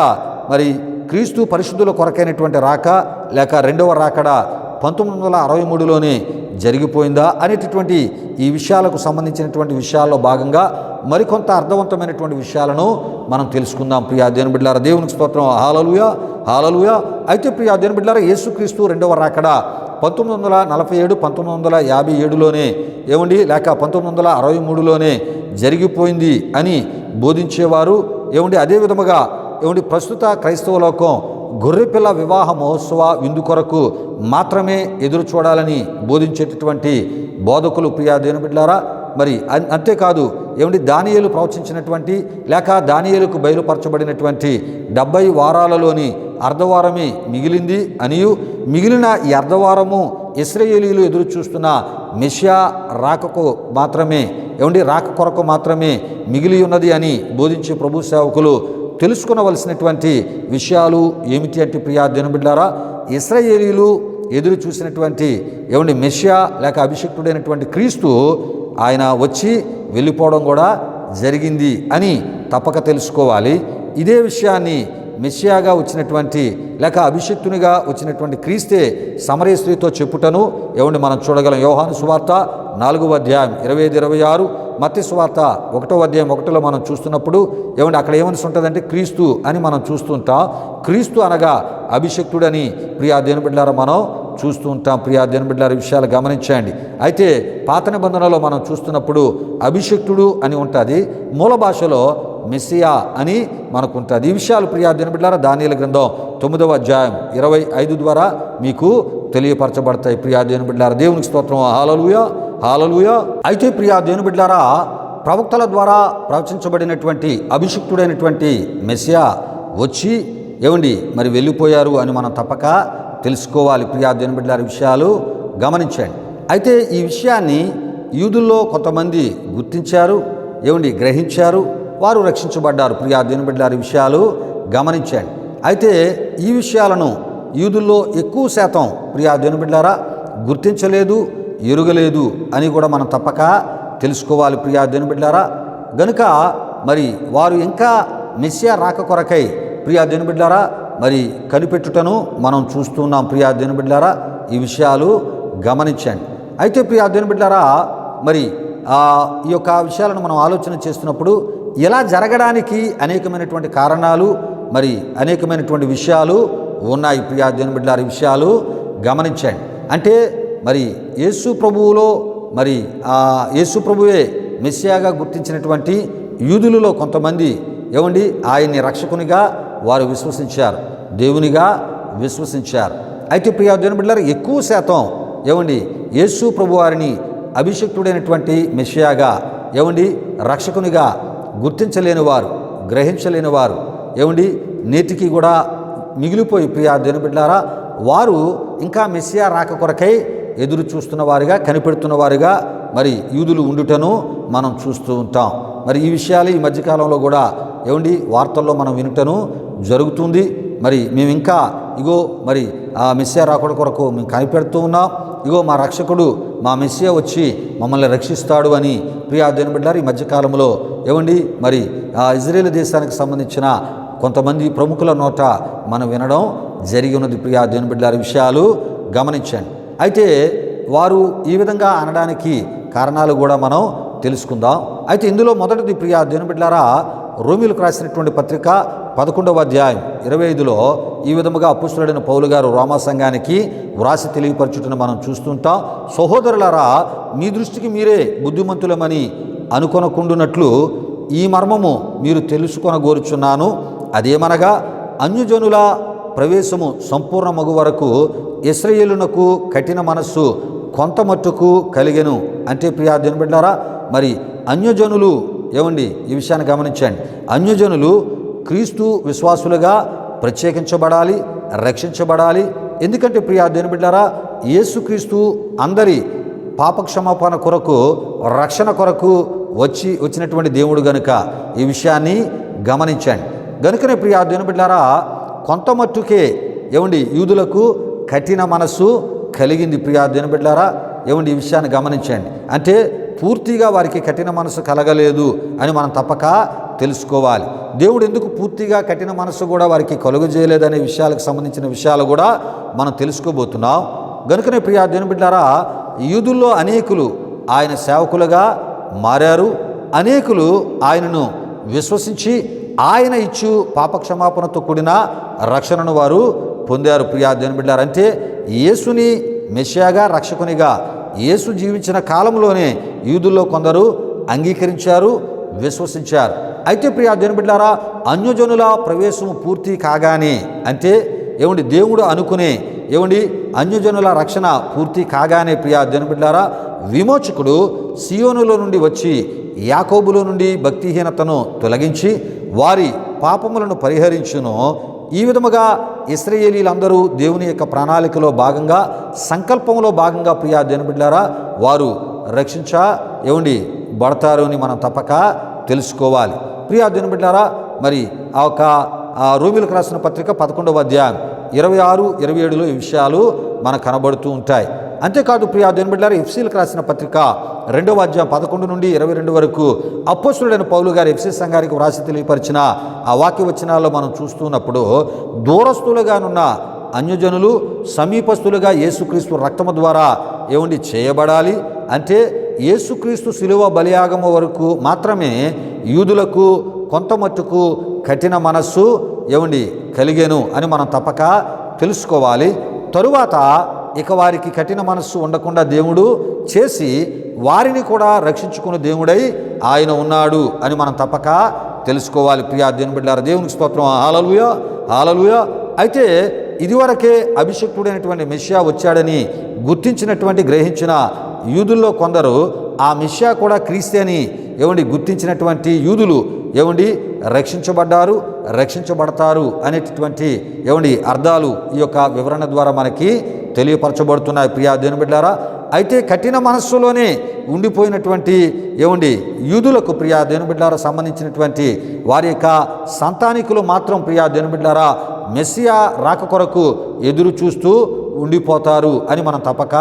[SPEAKER 1] మరి క్రీస్తు పరిశుద్ధుల కొరకైనటువంటి రాక లేక రెండవ రాకడ 1963లోనే జరిగిపోయిందా అనేటటువంటి ఈ విషయాలకు సంబంధించినటువంటి విషయాల్లో భాగంగా మరికొంత అర్థవంతమైనటువంటి విషయాలను మనం తెలుసుకుందాం ప్రియా దేవుని బిడ్డలారా. దేవునికి స్తోత్రం, హల్లెలూయా హల్లెలూయా. అయితే ప్రియా దేవుని బిడ్డలారా, యేసుక్రీస్తు రెండవ రాకడ 1947, 1957లోనే ఏమండి లేక 1963లోనే జరిగిపోయింది అని బోధించేవారు ఏమండి. అదే విధముగా ఏమండి ప్రస్తుత క్రైస్తవ లోకం గొర్రెపిల్ల వివాహ మహోత్సవ విందు కొరకు మాత్రమే ఎదురు చూడాలని బోధించేటటువంటి బోధకులు ప్రియా దేవుని బిడ్డలారా. మరి అంతేకాదు ఏమండి దానియేలు ప్రవచించినటువంటి లేక దానియేలుకు బయలుపరచబడినటువంటి 70 వారాలలోని అర్ధవారమే మిగిలింది అనియు, మిగిలిన ఈ అర్ధవారము ఇశ్రాయేలీయులు ఎదురు చూస్తున్న మెషియా రాకకు మాత్రమే ఏమండి రాక కొరకు మాత్రమే మిగిలి ఉన్నది అని బోధించే ప్రభు సేవకులు తెలుసుకునవలసినటువంటి విషయాలు ఏమిటి అంటే ప్రియా దేవుని బిడ్డలారా, ఇశ్రాయేలీయులు ఎదురు చూసినటువంటి ఏమండి మెషియా లేక అభిషిక్తుడైనటువంటి క్రీస్తు ఆయన వచ్చి వెళ్ళిపోవడం కూడా జరిగింది అని తప్పక తెలుసుకోవాలి. ఇదే విషయాన్ని మెస్సియాగా వచ్చినటువంటి లేక అభిషిక్తునిగా వచ్చినటువంటి క్రీస్తే సమరయ స్త్రీతో చెప్పుటను ఏమండి మనం చూడగలం. యోహాను సువార్త 4వ అధ్యాయం 25-26, మత్తయి సువార్త 1వ అధ్యాయం 1లో మనం చూస్తున్నప్పుడు ఏమండి అక్కడ ఏమని ఉంటుందంటే క్రీస్తు అని మనం చూస్తుంటాం. క్రీస్తు అనగా అభిషిక్తుడని ప్రియా దేవుని బిడ్డలారా మనం చూస్తూ ఉంటాం. ప్రియా దేవుని బిడ్డలారా విషయాలు గమనించండి. అయితే పాత నిబంధనలో మనం చూస్తున్నప్పుడు అభిషిక్తుడు అని ఉంటుంది, మూల భాషలో మెస్సియా అని మనకు ఉంటుంది. ఈ విషయాలు ప్రియా దేవుని బిడ్డలారా దానియేలు గ్రంథం 9వ అధ్యాయం 25 ద్వారా మీకు తెలియపరచబడతాయి. ప్రియా దేవుని బిడ్డలారా దేవునికి స్తోత్రం, హల్లెలూయా హల్లెలూయా. అయితే ప్రియా దేవుని బిడ్డలారా ప్రవక్తల ద్వారా ప్రవచించబడినటువంటి అభిషిక్తుడైనటువంటి మెస్సియా వచ్చి ఏమండి మరి వెళ్ళిపోయారు అని మనం తప్పక తెలుసుకోవాలి. ప్రియా దేవుని బిడ్డలారా విషయాలు గమనించండి. అయితే ఈ విషయాన్ని యూదుల్లో కొంతమంది గుర్తించారు, ఏమండి గ్రహించారు, వారు రక్షించబడ్డారు. ప్రియా దేవుని బిడ్డలారా విషయాలు గమనించండి. అయితే ఈ విషయాలను యూదుల్లో ఎక్కువ శాతం ప్రియా దేవుని బిడ్డలారా గుర్తించలేదు, ఎరుగలేదు అని కూడా మనం తప్పక తెలుసుకోవాలి ప్రియా దేవుని బిడ్డలారా. గనుక మరి వారు ఇంకా మెస్సియా రాక కొరకై ప్రియా దేవుని బిడ్డలారా మరి కనిపెట్టుటను మనం చూస్తున్నాం ప్రియా దేవుని బిడ్డలారా. ఈ విషయాలు గమనించండి. అయితే ప్రియా దేవుని బిడ్డలారా మరి ఈ యొక్క విషయాలను మనం ఆలోచన చేస్తున్నప్పుడు ఇలా జరగడానికి అనేకమైనటువంటి కారణాలు మరి అనేకమైనటువంటి విషయాలు ఉన్నాయి ప్రియా దేవుని బిడ్డలారా. ఈ విషయాలు గమనించండి. అంటే మరి యేసు ప్రభువులో మరి యేసు ప్రభువే మెస్సియాగా గుర్తించినటువంటి యూదులలో కొంతమంది ఏమండి ఆయన్ని రక్షకునిగా వారు విశ్వసించారు, దేవునిగా విశ్వసించారు. అయితే ప్రియా దేవుని బిడ్డలారా ఎక్కువ శాతం ఏమండి యేసు ప్రభు వారిని అభిషిక్తుడైనటువంటి మెస్సియాగా ఏమండి రక్షకునిగా గుర్తించలేని వారు, గ్రహించలేని వారు ఏమండి నేటికి కూడా మిగిలిపోయి ప్రియా దేవుని బిడ్డలారా వారు ఇంకా మెస్సియా రాక కొరకై ఎదురు చూస్తున్న వారుగా కనిపెడుతున్న వారుగా మరి యూదులు ఉండుటను మనం చూస్తూ ఉంటాం. మరి ఈ విషయాలు ఈ మధ్యకాలంలో కూడా ఏమండి వార్తల్లో మనం వినుటను జరుగుతుంది. మరి మేము ఇంకా ఇగో మరి ఆ మెస్సియా రాకడ కొరకు మేము కనిపెడుతూ ఉన్నాం, ఇగో మా రక్షకుడు మా మెస్సియా వచ్చి మమ్మల్ని రక్షిస్తాడు అని ప్రియా దేవుని బిడ్డలారా ఈ మధ్యకాలంలో ఏమండి మరి ఇజ్రాయేల్ దేశానికి సంబంధించిన కొంతమంది ప్రముఖుల నోట మనం వినడం జరిగి ఉన్నది ప్రియా దేవుని బిడ్డలారా. విషయాలు గమనించండి. అయితే వారు ఈ విధంగా అనడానికి కారణాలు కూడా మనం తెలుసుకుందాం. అయితే ఇందులో మొదటిది ప్రియా దేవుని బిడ్డలారా రోమీయులకు రాసినటువంటి పత్రిక 11వ అధ్యాయం 25లో ఈ విధముగా అపోస్తలుడైన పౌలు గారు రోమా సంఘానికి వ్రాసి తెలియపరచుటను మనం చూస్తుంటాం. సహోదరులారా మీ దృష్టికి మీరే బుద్ధిమంతులమని అనుకొనకుండునట్లు ఈ మర్మము మీరు తెలుసుకొనగోరుచున్నాను. అదేమనగా అన్యజనుల ప్రవేశము సంపూర్ణమగు వరకు ఇశ్రాయేలునకు కఠిన మనస్సు కొంత మట్టుకు కలిగెను. అంటే ప్రియా దేవుని బిడ్డలారా మరి అన్యజనులు ఏమండి ఈ విషయాన్ని గమనించండి. అన్యజనులు క్రీస్తు విశ్వాసులుగా ప్రత్యేకించబడాలి, రక్షించబడాలి. ఎందుకంటే ప్రియా దేవుని బిడ్డలారా యేసుక్రీస్తు అందరి పాపక్షమాపణ కొరకు రక్షణ కొరకు వచ్చినటువంటి దేవుడు గనుక ఈ విషయాన్ని గమనించండి. గనుకనే ప్రియా దేవుని బిడ్డలారా కొంత మట్టుకే ఏమండి యూదులకు కఠిన మనస్సు కలిగింది ప్రియా దేవుని బిడ్డలారా. ఏమండి ఈ విషయాన్ని గమనించండి. అంటే పూర్తిగా వారికి కఠిన మనసు కలగలేదు అని మనం తప్పక తెలుసుకోవాలి. దేవుడు ఎందుకు పూర్తిగా కఠిన మనసు కూడా వారికి కలుగజేయలేదనే విషయాలకు సంబంధించిన విషయాలు కూడా మనం తెలుసుకోబోతున్నాం. గనుకనే ప్రియా దేవుని బిడ్డలారా యూదుల్లో అనేకులు ఆయన సేవకులుగా మారారు, అనేకులు ఆయనను విశ్వసించి ఆయన ఇచ్చు పాపక్షమాపణతో కూడిన రక్షణను వారు పొందారు ప్రియా దేవుని బిడ్డలారా. అంటే యేసుని మెస్సియాగా రక్షకునిగా యేసు జీవించిన కాలంలోనే యూదుల్లో కొందరు అంగీకరించారు, విశ్వసించారు. అయితే ప్రియా దేవుని బిడ్డలారా అన్యజనుల ప్రవేశము పూర్తి కాగానే అంటే ఏమండి దేవుడు అనుకునే ఏమండి అన్యజనుల రక్షణ పూర్తి కాగానే ప్రియా దేవుని బిడ్డలారా విమోచకుడు సియోనులో నుండి వచ్చి యాకోబులో నుండి భక్తిహీనతను తొలగించి వారి పాపములను పరిహరించును. ఈ విధముగా ఇశ్రాయేలీలందరూ దేవుని యొక్క ప్రణాళికలో భాగంగా సంకల్పంలో భాగంగా ప్రియా దేవుని బిడ్డలారా వారు ఏమండి పడతారు అని మనం తప్పక తెలుసుకోవాలి ప్రియా దేవుని బిడ్డలారా. మరి రోమీయులకు రాసిన పత్రిక 11వ అధ్యాయం 26, 27లో ఈ విషయాలు మనకు కనబడుతూ ఉంటాయి. అంతేకాదు ప్రియా దేవుని బిడ్డలారా ఎఫ్సీలకు రాసిన పత్రిక 2వ అధ్యాయం 11 నుండి 22 వరకు అపోస్తలుడైన పౌలు గారు ఎఫ్సీ సంఘానికి వ్రాసి తెలియపరిచిన ఆ వాక్య వచనాల్లో మనం చూస్తున్నప్పుడు దూరస్తులుగానున్న అన్యజనులు సమీపస్తులుగా యేసుక్రీస్తు రక్తము ద్వారా ఏమండి చేయబడాలి. అంటే యేసుక్రీస్తు శిలువ బలియాగము వరకు మాత్రమే యూదులకు కొంత మట్టుకు కఠిన మనస్సు ఏమండి కలిగేను అని మనం తప్పక తెలుసుకోవాలి. తరువాత ఇక వారికి కఠిన మనస్సు ఉండకుండా దేవుడు చేసి వారిని కూడా రక్షించుకున్న దేవుడై ఆయన ఉన్నాడు అని మనం తప్పక తెలుసుకోవాలి ప్రియా దేవుని బిడ్డలారా. దేవునికి స్తోత్రం, హల్లెలూయా హల్లెలూయా. అయితే ఇదివరకే అభిషిక్తుడైనటువంటి మెస్సియా వచ్చాడని గుర్తించినటువంటి గ్రహించిన యూదుల్లో కొందరు ఆ మెస్సియా కూడా క్రీస్తే అని ఏమండి గుర్తించినటువంటి యూదులు ఏమండి రక్షించబడ్డారు, రక్షించబడతారు అనేటటువంటి ఏమండి అర్థాలు ఈ యొక్క వివరణ ద్వారా మనకి తెలియపరచబడుతున్నాయి ప్రియా దేవుని బిడ్డలారా. అయితే కఠిన మనస్సులోనే ఉండిపోయినటువంటి ఏమండి యూదులకు ప్రియా దేవుని బిడ్డలారా సంబంధించినటువంటి వారి యొక్క సంతానికులు మాత్రం ప్రియా దేవుని బిడ్డలారా మెస్సియా రాక కొరకు ఎదురు చూస్తూ ఉండిపోతారు అని మనం తప్పక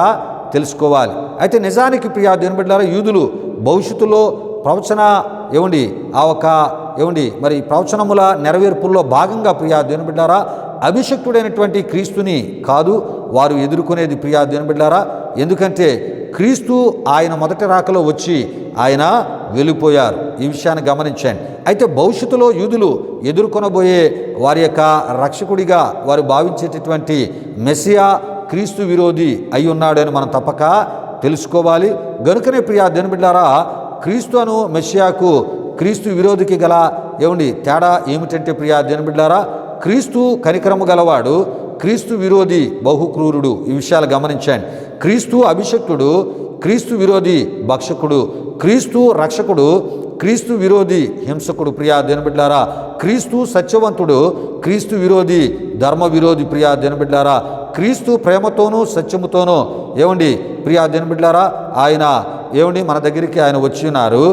[SPEAKER 1] తెలుసుకోవాలి. అయితే నిజానికి ప్రియా దేవుని బిడ్డలారా, యూదులు భవిష్యత్తులో ప్రవచన మరి ప్రవచనముల నెరవేర్పుల్లో భాగంగా ప్రియా దేవుని బిడ్డలారా అభిషక్తుడైనటువంటి క్రీస్తుని కాదు వారు ఎదుర్కొనేది ప్రియా దేవుని బిడ్డలారా. ఎందుకంటే క్రీస్తు ఆయన మొదటి రాకలో వచ్చి ఆయన వెళ్ళిపోయారు. ఈ విషయాన్ని గమనించండి. అయితే భవిష్యత్తులో యూదులు ఎదుర్కొనబోయే వారి యొక్క రక్షకుడిగా వారు భావించేటటువంటి మెస్సియా క్రీస్తు విరోధి అయి ఉన్నాడని మనం తప్పక తెలుసుకోవాలి. గనుకనే ప్రియా దేవుని బిడ్డలారా, క్రీస్తు అను మెస్సియాకు క్రీస్తు విరోధికి గల తేడా ఏమిటంటే ప్రియా దేవుని బిడ్డలారా, క్రీస్తు కనికరము గలవాడు, క్రీస్తు విరోధి బహుక్రూరుడు. ఈ విషయాలు గమనించండి. క్రీస్తు అభిషక్తుడు, క్రీస్తు విరోధి భక్షకుడు. క్రీస్తు రక్షకుడు, క్రీస్తు విరోధి హింసకుడు. ప్రియా దేవుని బిడ్డలారా, క్రీస్తు సత్యవంతుడు, క్రీస్తు విరోధి ధర్మ విరోధి. ప్రియా దేవుని బిడ్డలారా, క్రీస్తు ప్రేమతోనూ సత్యముతోనూ ప్రియా దేవుని బిడ్డలారా ఆయన మన దగ్గరికి ఆయన వచ్చి ఉన్నారు.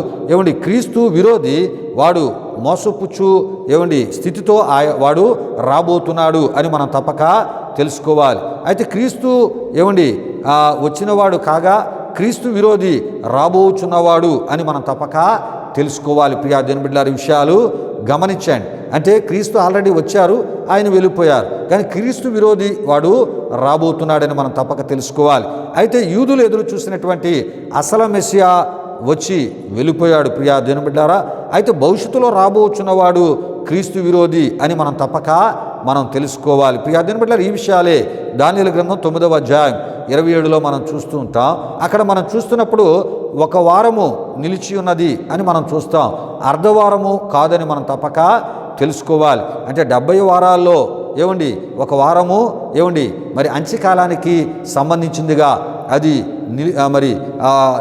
[SPEAKER 1] క్రీస్తు విరోధి వాడు మోసపుచ్చు స్థితితో వాడు రాబోతున్నాడు అని మనం తప్పక తెలుసుకోవాలి. అయితే క్రీస్తు వచ్చినవాడు కాగా క్రీస్తు విరోధి రాబోచున్నవాడు అని మనం తప్పక తెలుసుకోవాలి. ప్రియా దేవుని బిడ్డలారా, విషయాలు గమనించండి. అంటే క్రీస్తు ఆల్రెడీ వచ్చారు, ఆయన వెళ్ళిపోయారు, కానీ క్రీస్తు విరోధి వాడు రాబోతున్నాడని మనం తప్పక తెలుసుకోవాలి. అయితే యూదులు ఎదురు చూసినటువంటి అసలు మెస్సియా వచ్చి వెళ్ళిపోయాడు ప్రియా దేవుని బిడ్డలారా. అయితే భవిష్యత్తులో రాబోచున్నవాడు క్రీస్తు విరోధి అని మనం తప్పక తెలుసుకోవాలి. ప్రియా దేవుని బిడ్డలారా, ఈ విషయాలే దానియేలు గ్రంథం 9వ అధ్యాయం 27లో మనం చూస్తూ ఉంటాం. అక్కడ మనం చూస్తున్నప్పుడు ఒక వారము నిలిచి ఉన్నది అని మనం చూస్తాం, అర్ధవారము కాదని మనం తప్పక తెలుసుకోవాలి. అంటే 70 వారాల్లో ఒక వారము మరి అంత్యకాలానికి సంబంధించిందిగా అది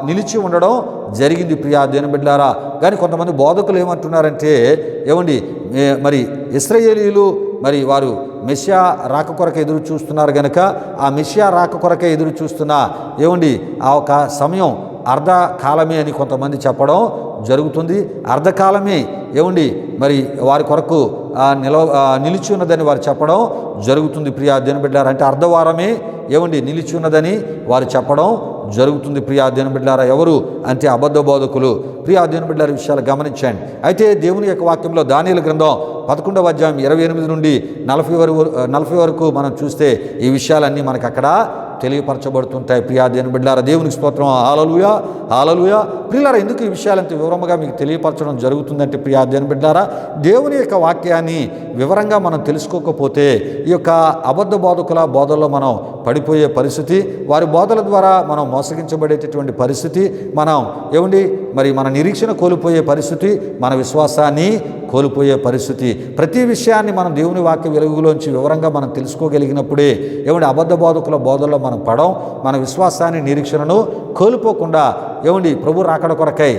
[SPEAKER 1] నిలిచి ఉండడం జరిగింది ప్రియా దేవుని బిడ్డలారా. కానీ కొంతమంది బోధకులు ఏమంటున్నారంటే మరి ఇశ్రాయేలీయులు వారు మెస్సియా రాక కొరకే ఎదురు చూస్తున్నారు గనక ఆ మెస్సియా రాక కొరకే ఎదురు చూస్తున్న ఆ ఒక సమయం అర్ధకాలమే అని కొంతమంది చెప్పడం జరుగుతుంది. అర్ధకాలమే మరి వారి కొరకు నిలిచి ఉన్నదని వారు చెప్పడం జరుగుతుంది ప్రియా దేవుని బిడ్డలారా. అంటే అర్ధవారమే నిలిచి ఉన్నదని వారు చెప్పడం జరుగుతుంది ప్రియా దేవుని బిడ్డలారా. ఎవరు అంటే అబద్ధ బోధకులు. ప్రియా దేవుని బిడ్డలారా, విషయాలు గమనించండి. అయితే దేవుని యొక్క వాక్యంలో దానియేలు గ్రంథం 11వ అధ్యాయం 28 నుండి 40 వరకు మనం చూస్తే ఈ విషయాలన్నీ మనకు అక్కడ తెలియపరచబడుతుంటాయి. ప్రియా దేవుని బిడ్డలారా, దేవునికి స్తోత్రం. హల్లెలూయా, హల్లెలూయా. ప్రియులారా, ఎందుకు ఈ విషయాలంత వివరంగా మీకు తెలియపరచడం జరుగుతుందంటే ప్రియా దేవుని బిడ్డలారా, దేవుని యొక్క వాక్యాన్ని వివరంగా మనం తెలుసుకోకపోతే ఈ యొక్క అబద్ధ బోధకుల బోధల్లో మనం పడిపోయే పరిస్థితి, వారి బోధల ద్వారా మనం మోసగించబడేటటువంటి పరిస్థితి, మనం మరి మన నిరీక్షణ కోల్పోయే పరిస్థితి, మన విశ్వాసాన్ని కోల్పోయే పరిస్థితి. ప్రతి విషయాన్ని మనం దేవుని వాక్య వెలుగులోంచి వివరంగా మనం తెలుసుకోగలిగినప్పుడే అబద్ధ బోధకుల బోధల్లో మనం పడం, మన విశ్వాసాన్ని నిరీక్షణను కోల్పోకుండా ప్రభు రాకడ కొరకై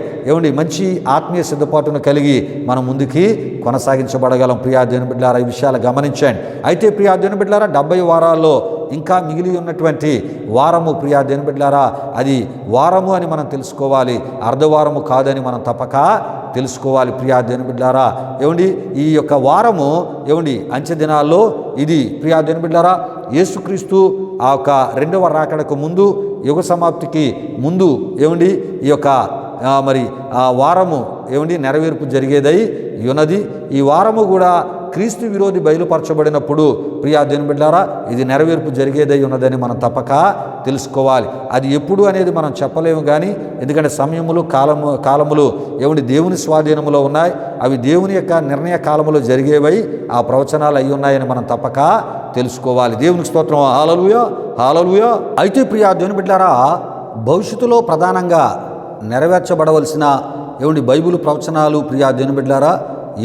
[SPEAKER 1] మంచి ఆత్మీయ సిద్ధపాటును కలిగి మనం ముందుకి కొనసాగించబడగలం. ప్రియా దేవుని బిడ్డలారా, ఈ విషయాలు గమనించండి. అయితే ప్రియా దేవుని బిడ్డలారా, 70 వారాల్లో ఇంకా మిగిలి ఉన్నటువంటి వారము ప్రియా దేవుని బిడ్డలారా, అది వారము అని మనం తెలుసుకోవాలి, అర్ధవారము కాదని మనం తప్పక తెలుసుకోవాలి. ప్రియా దేవుని బిడ్డలారా, ఈ యొక్క వారము అంచె దినాల్లో ఇది ప్రియా దేవుని బిడ్డలారా యేసుక్రీస్తు ఆ యొక్క 2వ రాకడకు ముందు, యుగ సమాప్తికి ముందు ఈ యొక్క మరి ఆ వారము నెరవేర్పు జరిగేదై ఉన్నది. ఈ వారము కూడా క్రీస్తు విరోధి బయలుపరచబడినప్పుడు ప్రియా దేవుని బిడ్డలారా ఇది నెరవేర్పు జరిగేదై ఉన్నదని మనం తప్పక తెలుసుకోవాలి. అది ఎప్పుడు అనేది మనం చెప్పలేము, కానీ ఎందుకంటే సమయములు కాలములు దేవుని స్వాధీనములో ఉన్నాయి. అవి దేవుని యొక్క నిర్ణయ కాలములో జరిగేవై ఆ ప్రవచనాలు అయి ఉన్నాయని మనం తప్పక తెలుసుకోవాలి. దేవునికి స్తోత్రం. హల్లెలూయా, హల్లెలూయా. అయితే ప్రియా దేవుని బిడ్డలారా, భవిష్యత్తులో ప్రధానంగా నెరవేర్చబడవలసిన బైబిల్ ప్రవచనాలు ప్రియా దేవుని బిడ్డలారా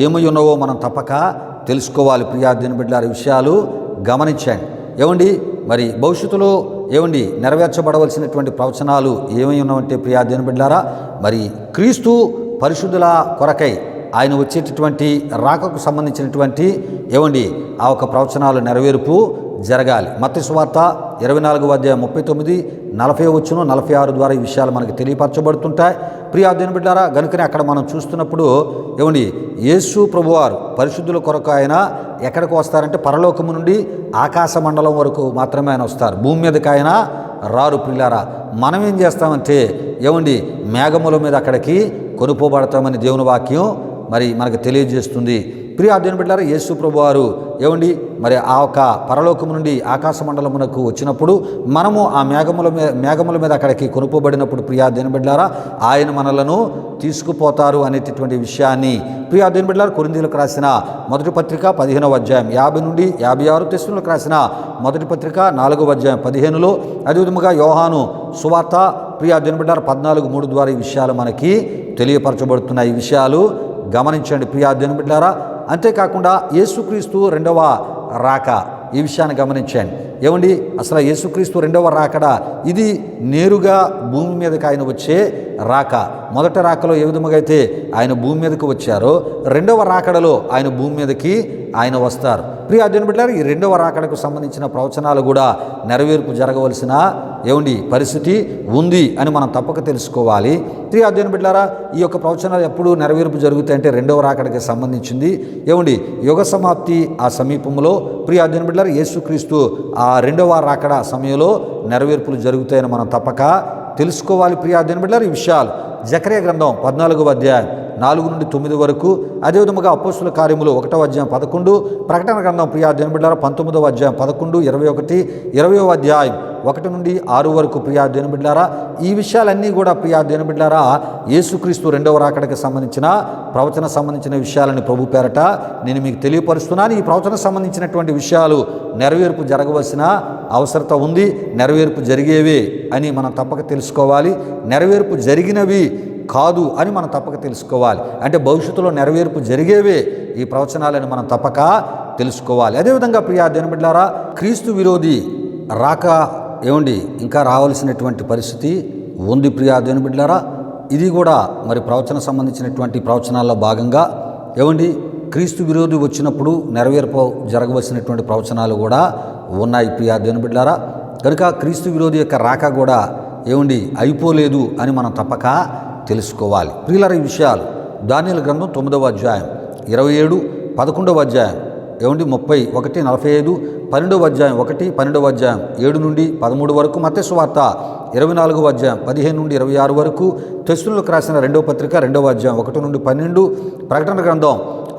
[SPEAKER 1] ఏమై ఉన్నావో మనం తప్పక తెలుసుకోవాలి. ప్రియా దేవుని బిడ్డలారా, విషయాలు గమనించండి. మరి భవిష్యత్తులో నెరవేర్చబడవలసినటువంటి ప్రవచనాలు ఏమై ఉన్నావంటే ప్రియా దేవుని బిడ్డలారా, మరి క్రీస్తు పరిశుద్ధుల కొరకై ఆయన వచ్చేటటువంటి రాకకు సంబంధించినటువంటి ఆ ఒక ప్రవచనాలు నెరవేర్పు జరగాలి. మత్తయి సువార్త 24వ అధ్యాయం 39, 40 వచ్చును 46 ద్వారా ఈ విషయాలు మనకు తెలియపరచబడుతుంటాయి. ప్రియా దేవుని బిడ్డలారా, గనుకనే అక్కడ మనం చూస్తున్నప్పుడు యేసు ప్రభువారు పరిశుద్ధుల కొరకు ఆయన ఎక్కడికి వస్తారంటే పరలోకము నుండి ఆకాశ మండలం వరకు మాత్రమే ఆయన వస్తారు, భూమి మీదకి ఆయన రారు. ప్రియులారా, మనం ఏం చేస్తామంటే ఏమండి మేఘముల మీద అక్కడికి కొనుక్కోబడతామని దేవుని వాక్యం మరి మనకు తెలియజేస్తుంది. ప్రియా దేవుని బిడ్డలారా, యేసు ప్రభువారు ఏమండి మరి ఆ ఒక పరలోకము నుండి ఆకాశ మండలమునకు వచ్చినప్పుడు మనము ఆ మేఘముల మీద అక్కడికి కొనుక్కోబడినప్పుడు ప్రియా దేవుని బిడ్డలారా ఆయన మనలను తీసుకుపోతారు అనేటటువంటి విషయాన్ని ప్రియా దేవుని బిడ్డలారా కొరింథీయులకు రాసిన మొదటి పత్రిక 15వ అధ్యాయం 50 నుండి 56, తెస్సలోనికీయులకు రాసిన మొదటి పత్రిక 4వ అధ్యాయం 15లో, అదేవిధముగా యోహాను సువార్త ప్రియా దేవుని బిడ్డలారా 14:3 ద్వారా ఈ విషయాలు మనకి తెలియపరచబడుతున్నాయి. ఈ విషయాలు గమనించండి ప్రియా దేవుని బిడ్డలారా. అంతేకాకుండా యేసుక్రీస్తు రెండవ రాక ఈ విషయాన్ని గమనించండి. ఏమండి అసలు యేసుక్రీస్తు రెండవ రాకడ ఇది నేరుగా భూమి మీదకి ఆయన వచ్చే రాక. మొదటి రాకలో ఏ విధముగా అయితే ఆయన భూమి మీదకి వచ్చారో రెండవ రాకడలో ఆయన భూమి మీదకి ఆయన వస్తారు. ప్రియా దేవుని బిడ్డలారా, ఈ రెండవ రాకడకు సంబంధించిన ప్రవచనాలు కూడా నెరవేర్పు జరగవలసిన ఏమండి పరిస్థితి ఉంది అని మనం తప్పక తెలుసుకోవాలి. ప్రియా దేవుని బిడ్డలారా, ఈ యొక్క ప్రవచనాలు ఎప్పుడు నెరవేర్పు జరుగుతాయంటే రెండవ రాకడకి సంబంధించింది. ఏమండి యుగ సమాప్తి ఆ సమీపంలో ప్రియా దేవుని బిడ్డలారా యేసుక్రీస్తు ఆ రెండవ రాకడ సమయంలో నెరవేర్పులు జరుగుతాయని మనం తప్పక తెలుసుకోవాలి. ప్రియా దేవుని బిడ్డలారా, ఈ విషయాలు జకర్యా గ్రంథం 14వ అధ్యాయం 4 నుండి 9 వరకు, అదేవిధముగా అపోస్తుల కార్యములు 1వ అధ్యాయం 11, ప్రకటన గ్రంథం ప్రియా దేవుని బిడ్డలారా 19వ అధ్యాయం 11, 21, 20వ అధ్యాయం 1 నుండి 6 వరకు ప్రియా దేవుని బిడ్డలారా ఈ విషయాలన్నీ కూడా ప్రియా దేవుని బిడ్డలారా యేసుక్రీస్తు రెండవ రాకడకి సంబంధించిన ప్రవచన సంబంధించిన విషయాలని ప్రభు పేరట నేను మీకు తెలియపరుస్తున్నాను. ఈ ప్రవచన సంబంధించినటువంటి విషయాలు నెరవేర్పు జరగవలసిన అవసరత ఉంది. నెరవేర్పు జరిగేవే అని మనం తప్పక తెలుసుకోవాలి. నెరవేర్పు జరిగినవి కాదు అని మనం తప్పక తెలుసుకోవాలి. అంటే భవిష్యత్తులో నెరవేర్పు జరిగేవే ఈ ప్రవచనాలని మనం తప్పక తెలుసుకోవాలి. అదేవిధంగా ప్రియా దేవుని బిడ్డలారా క్రీస్తు విరోధి రాక ఏమండి ఇంకా రావాల్సినటువంటి పరిస్థితి ఉంది. ప్రియా దేవుని బిడ్డలారా ఇది కూడా మరి ప్రవచన సంబంధించినటువంటి ప్రవచనాల్లో భాగంగా ఏమండి క్రీస్తు విరోధి వచ్చినప్పుడు నెరవేర్పు జరగవలసినటువంటి ప్రవచనాలు కూడా ఉన్నాయి. ప్రియా దేవుని బిడ్డలారా కనుక క్రీస్తు విరోధి యొక్క రాక కూడా ఏమండి అయిపోలేదు అని మనం తప్పక తెలుసుకోవాలి. ప్రియులారా ఈ విషయాలు దానియేలు గ్రంథం 9వ అధ్యాయం 27, 11వ అధ్యాయం ఏమండి 31, 45, 12వ అధ్యాయం 1, 12వ అధ్యాయం 7 నుండి 13 వరకు, మత్తయి సువార్త 24వ అధ్యాయం 15 నుండి 26 వరకు, తెస్సలోనికీయులకు రాసిన 2వ పత్రిక 2వ అధ్యాయం 1 నుండి 12, ప్రకటన గ్రంథం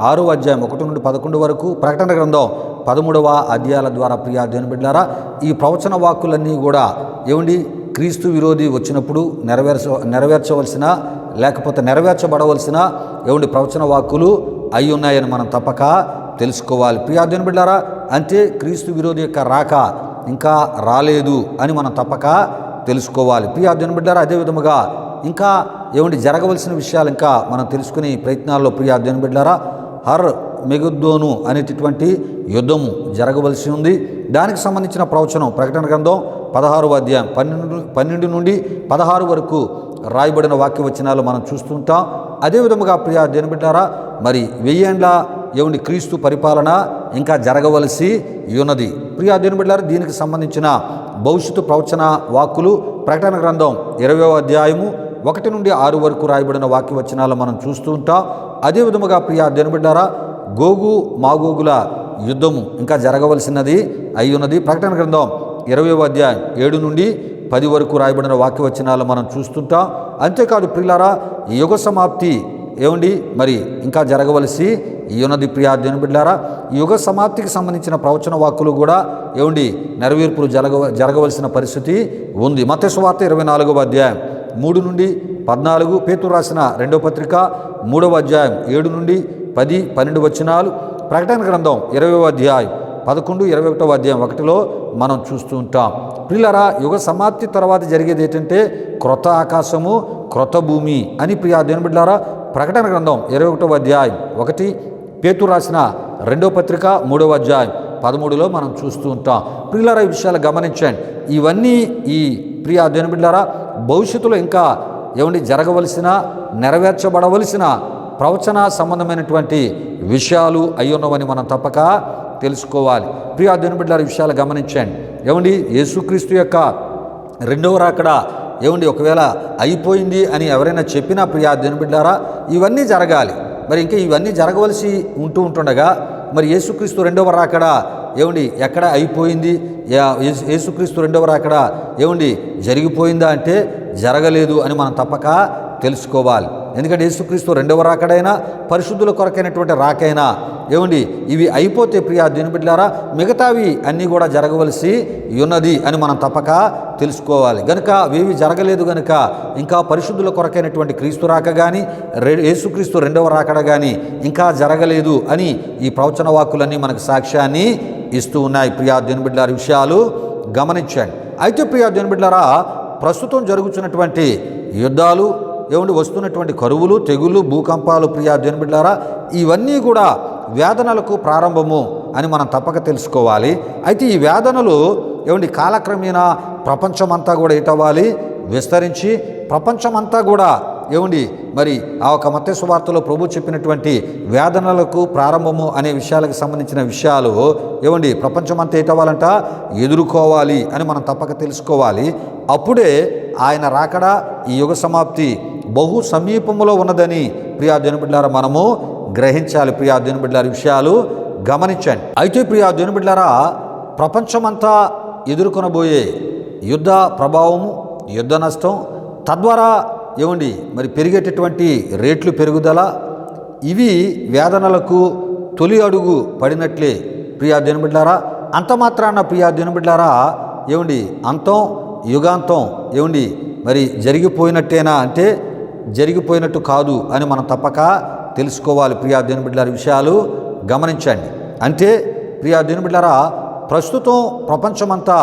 [SPEAKER 1] 6వ అధ్యాయం 1 నుండి 11 వరకు, ప్రకటన గ్రంథం 13వ అధ్యాయాల ద్వారా ప్రియా దేవుని బిడ్డలారా ఈ ప్రవచన వాక్కులన్నీ కూడా ఏమండి క్రీస్తు విరోధి వచ్చినప్పుడు నెరవేర్చవలసిన లేకపోతే నెరవేర్చబడవలసిన ఏమండి ప్రవచన వాక్కులు అయి ఉన్నాయని మనం తప్పక తెలుసుకోవాలి. ప్రియా దేవుని బిడ్డలారా అంటే క్రీస్తు విరోధి యొక్క రాక ఇంకా రాలేదు అని మనం తప్పక తెలుసుకోవాలి. ప్రియా దేవుని బిడ్డలారా అదే విధముగా ఇంకా ఏమండి జరగవలసిన విషయాలు ఇంకా మనం తెలుసుకునే ప్రయత్నాల్లో ప్రియా దేవుని బిడ్డలారా హర్ మెగుద్దోను అనేటటువంటి యుద్ధము జరగవలసి ఉంది. దానికి సంబంధించిన ప్రవచనం ప్రకటన గ్రంథం 16వ అధ్యాయం 12 నుండి 16 వరకు రాయబడిన వాక్య వచనాలు మనం చూస్తుంటాం. అదేవిధముగా ప్రియా దేవుని బిడ్డలారా మరి 1000 ఏండ్ల ఏమండి క్రీస్తు పరిపాలన ఇంకా జరగవలసి ఉన్నది. ప్రియా దేవుని బిడ్డలారా దీనికి సంబంధించిన భవిష్యత్తు ప్రవచన వాక్కులు ప్రకటన గ్రంథం 20వ అధ్యాయము 1 నుండి 6 వరకు రాయబడిన వాక్య వచనాలు మనం చూస్తూ ఉంటాం. అదేవిధముగా ప్రియా దేవుని బిడ్డలారా గోగు మాగోగుల యుద్ధము ఇంకా జరగవలసినది అయి ఉన్నది. ప్రకటన గ్రంథం 20వ అధ్యాయం 7 నుండి 10 వరకు రాయబడిన వాక్య వచనాలు మనం చూస్తుంటాం. అంతేకాదు ప్రియులారా ఈ యుగ సమాప్తి ఏమండి మరి ఇంకా జరగవలసి ఉన్నది. ప్రియా దేవుని బిడ్డలారా ఈ యుగ సమాప్తికి సంబంధించిన ప్రవచన వాక్కులు కూడా ఏమండి నెరవేర్పులు జరగవలసిన పరిస్థితి ఉంది. మత్తయి సువార్త 24వ అధ్యాయం 3 నుండి 14, పేతురు రాసిన 2వ పత్రిక 3వ అధ్యాయం 7 నుండి 10, 12 వచనాలు, ప్రకటన గ్రంథం 20వ అధ్యాయం 11, 21వ అధ్యాయం 1లో మనం చూస్తూ ఉంటాం. ప్రియులారా యుగ సమాప్తి తర్వాత జరిగేది ఏంటంటే క్రొత్త ఆకాశము క్రొత్త భూమి అని ప్రియా దేవుని బిడ్డలారా ప్రకటన గ్రంథం 21వ అధ్యాయం 1, పేతురు రాసిన 2వ పత్రిక 3వ అధ్యాయం 13లో మనం చూస్తూ ఉంటాం. ప్రియులారా ఈ విషయాలు గమనించండి. ఇవన్నీ ఈ ప్రియా దేవుని బిడ్డలారా భవిష్యత్తులో ఇంకా ఏమండి జరగవలసిన నెరవేర్చబడవలసిన ప్రవచన సంబంధమైనటువంటి విషయాలు అయ్యున్నవని మనం తప్పక తెలుసుకోవాలి. ప్రియా దేవుని బిడ్డలారా ఈ విషయాలు గమనించండి. ఏమండి యేసుక్రీస్తు యొక్క రెండవ రాకడ ఏమండి ఒకవేళ అయిపోయింది అని ఎవరైనా చెప్పినా ప్రియా దేవుని బిడ్డలారా ఇవన్నీ జరగాలి. మరి ఇంకా ఇవన్నీ జరగవలసి ఉంటుండగా మరి యేసుక్రీస్తు రెండవ రాకడ ఎక్కడ అయిపోయింది, యేసుక్రీస్తు రెండవ రాకడ జరిగిపోయిందా అంటే జరగలేదు అని మనం తప్పక తెలుసుకోవాలి. ఎందుకంటే యేసుక్రీస్తు రెండవ రాకడైనా పరిశుద్ధుల కొరకైనటువంటి రాకైనా ఇవి అయిపోతే ప్రియా దేవుని బిడ్డలారా మిగతావి అన్నీ కూడా జరగవలసి ఉన్నది అని మనం తప్పక తెలుసుకోవాలి. గనుక అవేవి జరగలేదు గనుక ఇంకా పరిశుద్ధుల కొరకైనటువంటి క్రీస్తు రాక కానీ యేసుక్రీస్తు రెండవ రాకడ కానీ ఇంకా జరగలేదు అని ఈ ప్రవచన వాక్కులన్నీ మనకు సాక్ష్యాన్ని ఇస్తూ ఉన్నాయి. ప్రియా దేవుని బిడ్డలారా విషయాలు గమనించండి. అయితే ప్రియా దేవుని బిడ్డలారా ప్రస్తుతం జరుగుతున్నటువంటి యుద్ధాలు వస్తున్నటువంటి కరువులు, తెగులు, భూకంపాలు ప్రియా దేవుని బిడ్డలారా ఇవన్నీ కూడా వేదనలకు ప్రారంభము అని మనం తప్పక తెలుసుకోవాలి. అయితే ఈ వేదనలు కాలక్రమేణా ప్రపంచమంతా కూడా ఏటవ్వాలి, విస్తరించి ప్రపంచమంతా కూడా మరి ఆ ఒక మత్తయి సువార్తలో ప్రభు చెప్పినటువంటి వేదనలకు ప్రారంభము అనే విషయాలకు సంబంధించిన విషయాలు ప్రపంచమంతా ఏటవ్వాలంట ఎదుర్కోవాలి అని మనం తప్పక తెలుసుకోవాలి. అప్పుడే ఆయన రాకడ ఈ యుగ సమాప్తి బహు సమీపంలో ఉన్నదని ప్రియా దేవుని బిడ్డలారా మనము గ్రహించాలి. ప్రియా దేవుని బిడ్డలారా విషయాలు గమనించండి. అయితే ప్రియా దేవుని బిడ్డలారా ప్రపంచమంతా ఎదుర్కొనబోయే యుద్ధ ప్రభావము, యుద్ధ నష్టం, తద్వారా మరి పెరిగేటటువంటి రేట్లు పెరుగుదల ఇవి వేదనలకు తొలి అడుగు పడినట్లే ప్రియా దేవుని బిడ్డలారా. అంత మాత్రాన ప్రియా దేవుని బిడ్డలారా అంతం యుగాంతం మరి జరిగిపోయినట్టేనా అంటే జరిగిపోయినట్టు కాదు అని మనం తప్పక తెలుసుకోవాలి. ప్రియా దేవుని బిడ్డలారా విషయాలు గమనించండి. అంటే ప్రియా దేవుని బిడ్డలారా ప్రస్తుతం ప్రపంచమంతా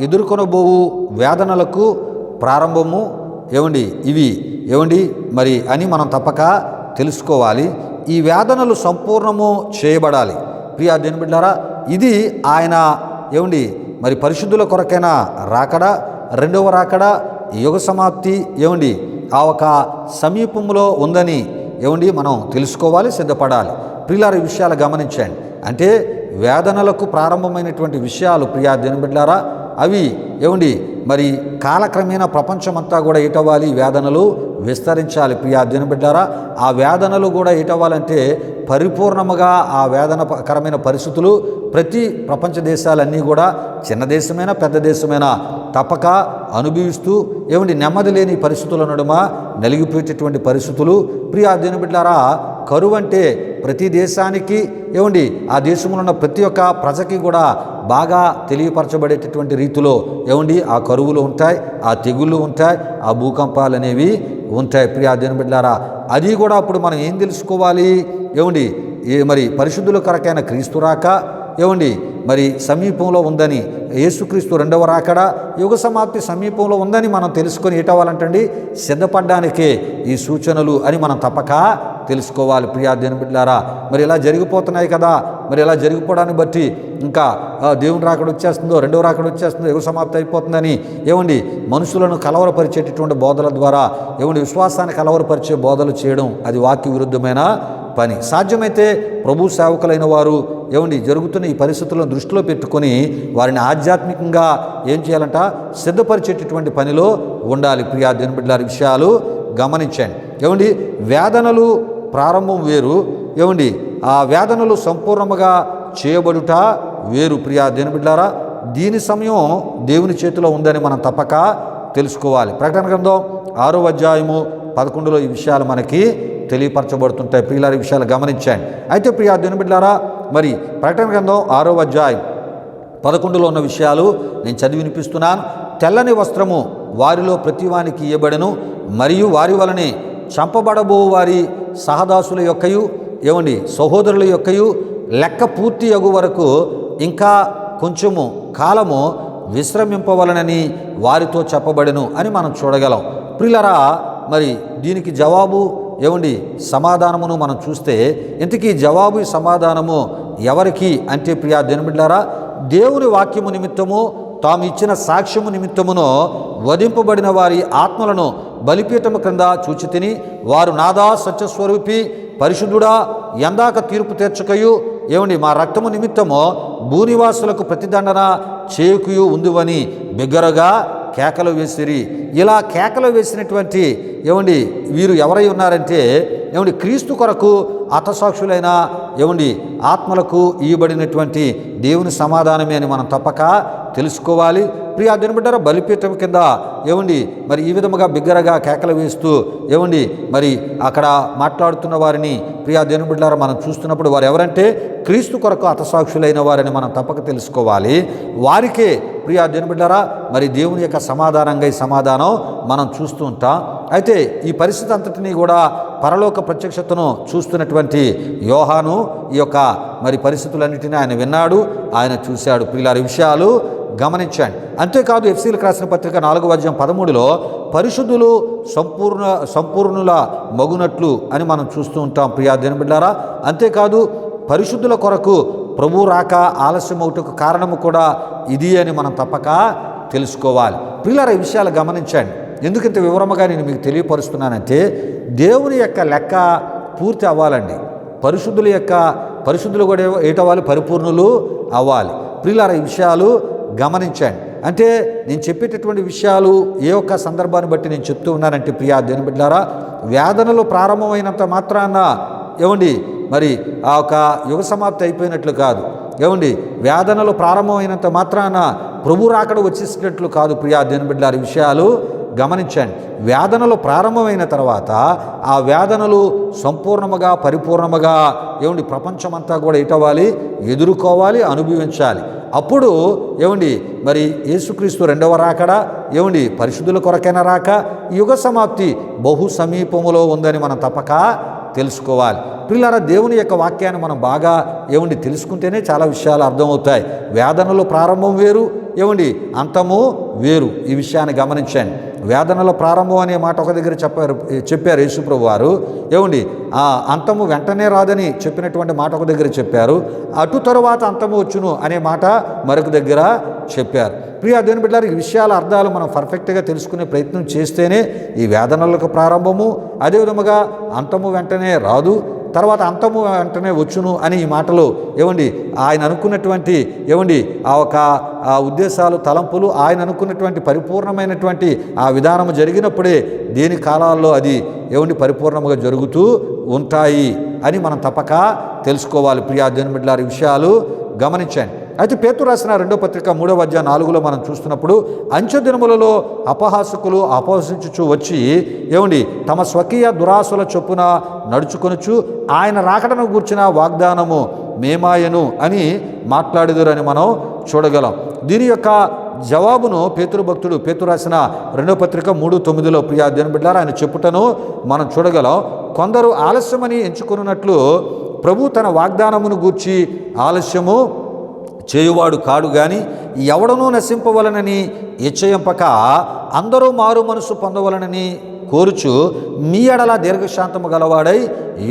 [SPEAKER 1] ఎదుర్కొనబోవు వేదనలకు ప్రారంభము ఇవి మరి అని మనం తప్పక తెలుసుకోవాలి. ఈ వేదనలు సంపూర్ణము చేయబడాలి. ప్రియా దేవుని బిడ్డలారా ఇది ఆయన మరి పరిశుద్ధుల కొరకైన రాకడ, రెండవ రాకడ, యుగ సమాప్తి ఆ ఒక సమీపంలో ఉందని మనం తెలుసుకోవాలి, సిద్ధపడాలి. ప్రియులారా ఈ విషయాలు గమనించండి. అంటే వేదనలకు ప్రారంభమైనటువంటి విషయాలు ప్రియా దేవుని బిడ్డలారా అవి మరి కాలక్రమేణా ప్రపంచమంతా కూడా ఏటవ్వాలి, వేదనలు విస్తరించాలి. ప్రియా దేవుని బిడ్డలారా ఆ వేదనలు కూడా ఏటవ్వాలంటే పరిపూర్ణముగా ఆ వేదనకరమైన పరిస్థితులు ప్రతి ప్రపంచ దేశాలన్నీ కూడా చిన్న దేశమైనా పెద్ద దేశమైనా తప్పక అనుభవిస్తూ నెమ్మది లేని పరిస్థితుల నడుమ నలిగిపోయేటటువంటి పరిస్థితులు. ప్రియా దేవుని బిడ్డలారా కరువు అంటే ప్రతి దేశానికి ఆ దేశంలో ఉన్న ప్రతి ఒక్క ప్రజకి కూడా బాగా తెలియపరచబడేటటువంటి రీతిలో ఆ కరువులు ఉంటాయి, ఆ తెగుళ్ళు ఉంటాయి, ఆ భూకంపాలు అనేవి ఉంటాయి. ప్రియా దేవుని బిడ్డలారా అది కూడా అప్పుడు మనం ఏం తెలుసుకోవాలి మరి పరిశుద్ధుల కొరకైన క్రీస్తు రాక మరి సమీపంలో ఉందని, యేసుక్రీస్తు రెండవ రాకడ యుగ సమాప్తి సమీపంలో ఉందని మనం తెలుసుకొని ఏటవ్వాలంటండి సిద్ధపడడానికే ఈ సూచనలు అని మనం తప్పక తెలుసుకోవాలి. ప్రియా దేవుని బిడ్డలారా మరి ఇలా జరిగిపోతున్నాయి కదా, మరి ఇలా జరిగిపోవడాన్ని బట్టి ఇంకా దేవుని రాకడ వచ్చేస్తుందో, రెండవ రాకడ వచ్చేస్తుందో, యుగ సమాప్తి అయిపోతుందని మనుషులను కలవరపరిచేటటువంటి బోధల ద్వారా విశ్వాసాన్ని కలవరపరిచే బోధలు చేయడం అది వాక్య విరుద్ధమైన పని. సాధ్యమైతే ప్రభు సేవకులైన వారు జరుగుతున్న ఈ పరిస్థితులను దృష్టిలో పెట్టుకొని వారిని ఆధ్యాత్మికంగా ఏం చేయాలంట సిద్ధపరిచేటటువంటి పనిలో ఉండాలి. ప్రియా దేవుని బిడ్డలారా విషయాలు గమనించండి. వేదనలు ప్రారంభం వేరు, ఆ వేదనలు సంపూర్ణముగా చేయబడుట వేరు. ప్రియా దేవుని బిడ్డలారా దీని సమయం దేవుని చేతిలో ఉందని మనం తప్పక తెలుసుకోవాలి. ప్రకటన గ్రంథం 6వ అధ్యాయము 11లో ఈ విషయాలు మనకి తెలియపరచబడుతుంటాయి. ప్రియులారా ఈ విషయాలు గమనించండి. అయితే ప్రియా దేవుని బిడ్డలారా మరి ప్రకటన గ్రంథం 6వ అధ్యాయం 11లో ఉన్న విషయాలు నేను చదివి వినిపిస్తున్నాను. తెల్లని వస్త్రము వారిలో ప్రతివానికి ఇయ్యబడెను, మరియు వారి వలనే చంపబడబో వారి సహదాసుల యొక్కయు సహోదరుల యొక్కయు లెక్క పూర్తి అగు వరకు ఇంకా కొంచెము కాలము విశ్రమింపవలనని వారితో చెప్పబడెను అని మనం చూడగలం. ప్రియులారా మరి దీనికి జవాబు సమాధానమును మనం చూస్తే ఇంతకీ జవాబు సమాధానము ఎవరికి అంటే ప్రియా దేవుని బిడ్డలారా దేవుని వాక్యము నిమిత్తము తాము ఇచ్చిన సాక్ష్యము నిమిత్తమును వధింపబడిన వారి ఆత్మలను బలిపీఠము క్రింద చూచితిని. వారు నాదా సత్యస్వరూపి పరిశుద్ధుడా ఎందాక తీర్పు తీర్చకయు మా రక్తము నిమిత్తము భూనివాసులకు ప్రతిదండన చేయుకయు ఉందువని బిగ్గరగా కేకలు వేసిరి. ఇలా కేకలు వేసినటువంటి వీరు ఎవరై ఉన్నారంటే ఏమండి క్రీస్తు కొరకు హతసాక్షులైన ఏమండి ఆత్మలకు ఇవ్వబడినటువంటి దేవుని సమాధానమే అని మనం తప్పక తెలుసుకోవాలి. ప్రియా దేవుని బిడ్డలారా, బలిపీఠం కింద ఏమండి మరి ఈ విధముగా బిగ్గరగా కేకలు వేస్తూ ఏమండి మరి అక్కడ మాట్లాడుతున్న వారిని ప్రియా దేవుని బిడ్డలారా మనం చూస్తున్నప్పుడు వారు ఎవరంటే క్రీస్తు కొరకు హతసాక్షులైన వారని మనం తప్పక తెలుసుకోవాలి. వారికే ప్రియా దేవుని బిడ్డలారా మరి దేవుని యొక్క సమాధానంగా ఈ సమాధానం మనం చూస్తూ ఉంటాం. అయితే ఈ పరిస్థితి అంతటినీ కూడా పరలోక ప్రత్యక్షతను చూస్తున్నటువంటి యోహాను ఈ యొక్క మరి పరిస్థితులన్నిటినీ ఆయన విన్నాడు, ఆయన చూశాడు. ప్రియులారి విషయాలు గమనించండి. అంతేకాదు ఎఫ్సీలకు రాసిన పత్రిక 4:13 పరిశుద్ధులు సంపూర్ణుల మగునట్లు అని మనం చూస్తూ ఉంటాం ప్రియా దేవుని బిడ్డలారా. అంతేకాదు పరిశుద్ధుల కొరకు ప్రభు రాక ఆలస్యమవుటకు కారణము కూడా ఇది అని మనం తప్పక తెలుసుకోవాలి. ప్రియులారా, ఈ విషయాలు గమనించండి. ఎందుకు ఇంత వివరముగా నేను మీకు తెలియపరుస్తున్నానంటే దేవుని యొక్క లెక్క పూర్తి అవ్వాలండి. పరిశుద్ధులు కూడా ఏటవ్వాలి, పరిపూర్ణులు అవ్వాలి. ప్రియులారా, ఈ విషయాలు గమనించండి. అంటే నేను చెప్పేటటువంటి విషయాలు ఏ ఒక్క సందర్భాన్ని బట్టి నేను చెప్తూ ఉన్నానంటే ప్రియా దేవుని బిడ్డలారా, వేదనలు ప్రారంభమైనంత మాత్రాన ఏమండి మరి ఆ ఒక యుగ సమాప్తి అయిపోయినట్లు కాదు. ఏమండి వేదనలు ప్రారంభమైనంత మాత్రాన ప్రభు రాకడ వచ్చేసినట్లు కాదు ప్రియా దేవుని బిడ్డలారా. ఈ విషయాలు గమనించండి. వేదనలు ప్రారంభమైన తర్వాత ఆ వేదనలు సంపూర్ణముగా పరిపూర్ణముగా ఏమండి ప్రపంచమంతా కూడా ఎటవ్వాలి, ఎదుర్కోవాలి, అనుభవించాలి. అప్పుడు ఏమండి మరి యేసుక్రీస్తు రెండవ రాకడ ఏమండి పరిశుద్ధుల కొరకైన రాక యుగ సమాప్తి బహు సమీపములో ఉందని మనం తప్పక తెలుసుకోవాలి. ప్రియులారా, దేవుని యొక్క వాక్యాన్ని మనం బాగా ఏమండి తెలుసుకుంటేనే చాలా విషయాలు అర్థమవుతాయి. వేదనలు ప్రారంభం వేరు, ఏమండి అంతము వేరు. ఈ విషయాన్ని గమనించండి. వేదనల ప్రారంభం అనే మాట ఒక దగ్గర చెప్పారు యేసుప్రభు వారు. ఏమండి అంతము వెంటనే రాదని చెప్పినటువంటి మాట ఒక దగ్గర చెప్పారు. అటు తరువాత అంతము వచ్చును అనే మాట మరొక దగ్గర చెప్పారు. ప్రియా దేవుని బిడ్డలారా, ఈ విషయాల అర్థాలు మనం పర్ఫెక్ట్గా తెలుసుకునే ప్రయత్నం చేస్తేనే ఈ వేదనలకు ప్రారంభము, అదేవిధముగా అంతము వెంటనే రాదు, తర్వాత అంతము వెంటనే వచ్చును అని ఈ మాటలు ఏమండి ఆయన అనుకున్నటువంటి ఏమండి ఆ ఉద్దేశాలు, తలంపులు, ఆయన అనుకున్నటువంటి పరిపూర్ణమైనటువంటి ఆ విధానము జరిగినప్పుడే దేని కాలాల్లో అది ఏమండి పరిపూర్ణముగా జరుగుతూ ఉంటాయి అని మనం తప్పక తెలుసుకోవాలి. ప్రియా దేవుని బిడ్డలారా, ఈ విషయాలు గమనించండి. అయితే పేతురు రాసిన 2వ పత్రిక 3:4 మనం చూస్తున్నప్పుడు అంచె దినములలో అపహాసకులు అపహసించుచు వచ్చి ఏమండి తమ స్వకీయ దురాశల చొప్పున నడుచుకొనుచు ఆయన రాకడను గూర్చిన వాగ్దానము మేమాయను అని మాట్లాడేదురని మనం చూడగలం. దీని యొక్క జవాబును పేతురు రాసిన 2వ పత్రిక 3:9 ప్రియా దేవుని బిడ్డలారా ఆయన చెప్పుటను మనం చూడగలం. కొందరు ఆలస్యమని ఎంచుకున్నట్లు ప్రభు తన వాగ్దానమును గూర్చి ఆలస్యము చేయువాడు కాడు గాని ఎవడనూ నశింపవలనని ఇచ్చయింపక అందరూ మారు మనసు పొందవలనని కోరుచు మీ ఎడల దీర్ఘశాంతము గలవాడై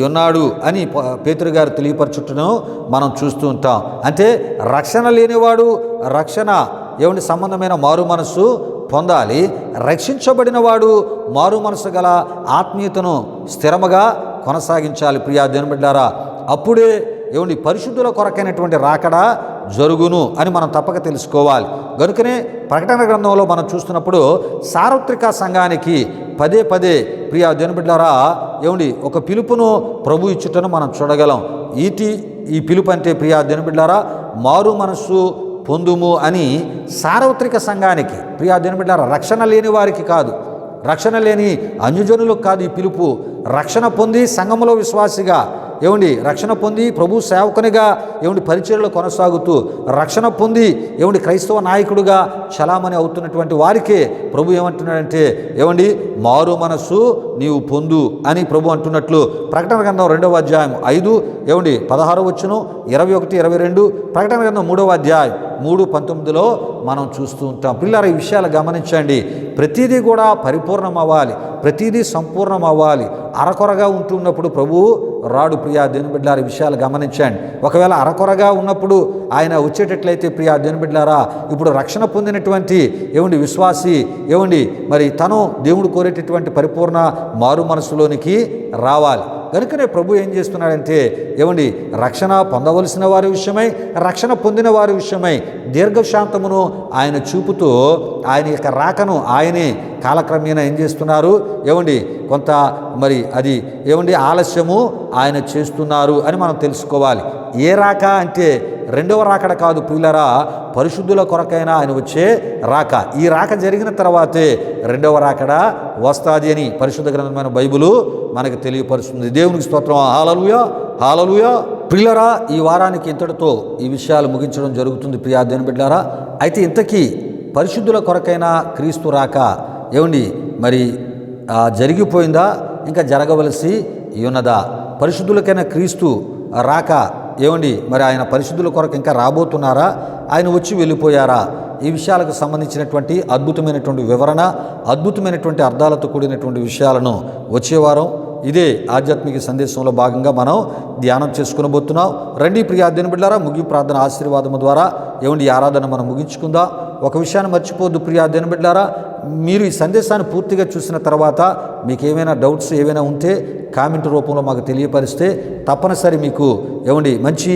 [SPEAKER 1] ఉన్నాడు అని పేతురు గారు తెలియపరచుటను మనం చూస్తూ ఉంటాం. అంటే రక్షణ లేనివాడు రక్షణ ఏమండి సంబంధమైన మారు మనస్సు పొందాలి. రక్షించబడిన వాడు మారు మనసు గల ఆత్మీయతను స్థిరముగా కొనసాగించాలి. ప్రియా దేవుని బిడ్డలారా, అప్పుడే ఏమండి పరిశుద్ధుల కొరకైనటువంటి రాకడ జరుగును అని మనం తప్పక తెలుసుకోవాలి. కనుకనే ప్రకటన గ్రంథంలో మనం చూస్తున్నప్పుడు సార్వత్రిక సంఘానికి పదే ప్రియా దేవుని బిడ్డలారా ఏమండి ఒక పిలుపును ప్రభు ఇచ్చుటను మనం చూడగలం. ఈ పిలుపు అంటే ప్రియా దేవుని బిడ్డలారా మారు మనస్సు పొందుము అని సార్వత్రిక సంఘానికి ప్రియా దేవుని బిడ్డలారా రక్షణ లేని వారికి కాదు, రక్షణ లేని అన్యజనులకు కాదు ఈ పిలుపు. రక్షణ పొంది సంఘములో విశ్వాసిగా ఏమండి రక్షణ పొంది ప్రభు సేవకునిగా ఏమండి పరిచర్యలో కొనసాగుతూ రక్షణ పొంది ఏమండి క్రైస్తవ నాయకుడిగా చలామణి అవుతున్నటువంటి వారికే ప్రభు ఏమంటున్నాడంటే ఏమండి మారు మనస్సు నీవు పొందు అని ప్రభు అంటున్నట్లు ప్రకటన గ్రంథం 2వ అధ్యాయం 5 ఏమండి 16 వచ్చును 21, 22 ప్రకటన గ్రంథం 3వ అధ్యాయం 3:19 మనం చూస్తూ ఉంటాం. పిల్లలు ఈ విషయాలు గమనించండి. ప్రతిదీ కూడా పరిపూర్ణం అవ్వాలి, ప్రతిదీ సంపూర్ణం అవ్వాలి. అరకొరగా ఉంటున్నప్పుడు ప్రభు రాడు. ప్రియా దేవుని బిడ్డలారా ఈ విషయాలు గమనించండి. ఒకవేళ అరకొరగా ఉన్నప్పుడు ఆయన వచ్చేటట్లయితే ప్రియా దేవుని బిడ్డలారా ఇప్పుడు రక్షణ పొందినటువంటి ఏమండి విశ్వాసి ఏమండి మరి తను దేవుడు కోరేటటువంటి పరిపూర్ణ మారు మనసులోనికి రావాలి. కనుకనే ప్రభు ఏం చేస్తున్నాడంటే ఏమండి రక్షణ పొందవలసిన వారి విషయమై, రక్షణ పొందిన వారి విషయమై దీర్ఘశాంతమును ఆయన చూపుతూ ఆయన యొక్క రాకను ఆయనే కాలక్రమేణా ఏం చేస్తున్నారు ఏమండి కొంత మరి అది ఏమండి ఆలస్యము ఆయన చేస్తున్నారు అని మనం తెలుసుకోవాలి. ఏ రాక అంటే రెండవ రాకడ కాదు ప్రియులరా, పరిశుద్ధుల కొరకైనా ఆయన వచ్చే రాక. ఈ రాక జరిగిన తర్వాతే రెండవ రాకడ వస్తాది అని పరిశుద్ధ గ్రంథమైన బైబిలు మనకు తెలియపరుస్తుంది. దేవునికి స్తోత్రం. హల్లెలూయా, హల్లెలూయా. ప్రియులరా, ఈ వారానికి ఇంతటితో ఈ విషయాలు ముగించడం జరుగుతుంది ప్రియా దేవుని బిడ్డలారా. అయితే ఇంతకీ పరిశుద్ధుల కొరకైనా క్రీస్తు రాక ఏమండి మరి జరిగిపోయిందా, ఇంకా జరగవలసి ఉన్నదా? పరిశుద్ధులకైనా క్రీస్తు రాక ఏమండి మరి ఆయన పరిశుద్ధుల కొరకు ఇంకా రాబోతున్నారా, ఆయన వచ్చి వెళ్ళిపోయారా? ఈ విషయాలకు సంబంధించినటువంటి అద్భుతమైనటువంటి వివరణ, అద్భుతమైనటువంటి అర్థాలతో కూడినటువంటి విషయాలను వచ్చే వారం ఇదే ఆధ్యాత్మిక సందేశంలో భాగంగా మనం ధ్యానం చేసుకునబోతున్నాం. రండి ప్రియా దేవుని బిడ్డలారా, ముగింపు ప్రార్థన ఆశీర్వాదము ద్వారా ఏమండి ఈ ఆరాధన మనం ముగించుకుందాం. ఒక విషయాన్ని మర్చిపోద్దు ప్రియా దేవుని బిడ్డలారా, మీరు ఈ సందేశాన్ని పూర్తిగా చూసిన తర్వాత మీకు ఏమైనా డౌట్స్ ఏమైనా ఉంటే కామెంట్ రూపంలో మాకు తెలియపరిస్తే తప్పనిసరి మీకు ఏమండి మంచి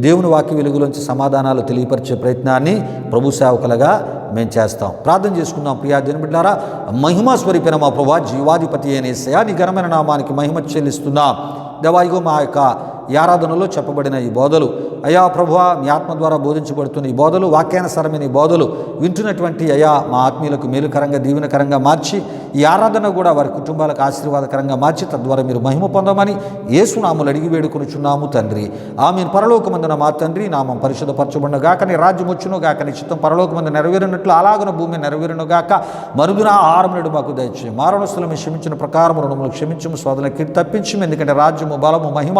[SPEAKER 1] దేవుని వాక్య వెలుగులోంచి సమాధానాలు తెలియపరిచే ప్రయత్నాన్ని ప్రభు సేవకులుగా మేము చేస్తాం. ప్రార్థన చేసుకుందాం. ప్రియా దేవుని బిడ్డలారా, మహిమా స్వరూపిన మా ప్రభువా, జీవాధిపతి అయిన యేసయ్యా, నీ ఘనమైన నామానికి మహిమ చెల్లిస్తున్నాం. దేవా, ఇగో మా యొక్క ఈ ఆరాధనలో చెప్పబడిన ఈ బోధలు అయా ప్రభువా, మీ ఆత్మ ద్వారా బోధించబడుతున్న ఈ బోధలు, వాక్యానుసారమైన ఈ బోధలు వింటున్నటువంటి అయా మా ఆత్మీయులకు మేలుకరంగా దీవెనకరంగా మార్చి ఈ ఆరాధన కూడా వారి కుటుంబాలకు ఆశీర్వాదకరంగా మార్చి తద్వారా మీరు మహిమ పొందమని యేసు నామములో అడిగి వేడుకొనుచున్నాము తండ్రి. ఆమేన్. పరలోకమందున మా తండ్రి, నామం పరిశుద్ధపరచబడును గాక, నీ రాజ్యం వచ్చును గాక, నీ చిత్తం పరలోకమందు నెరవేరినట్లు అలాగున భూమి నెరవేరును గాక. మరుగున ఆహారం నేడు మాకు దయచేయి. మారణస్తులను క్షమించిన ప్రకారం రుణములు క్షమించము, శోధనకి తప్పించము. ఎందుకంటే రాజ్యము, బలము, మహిమ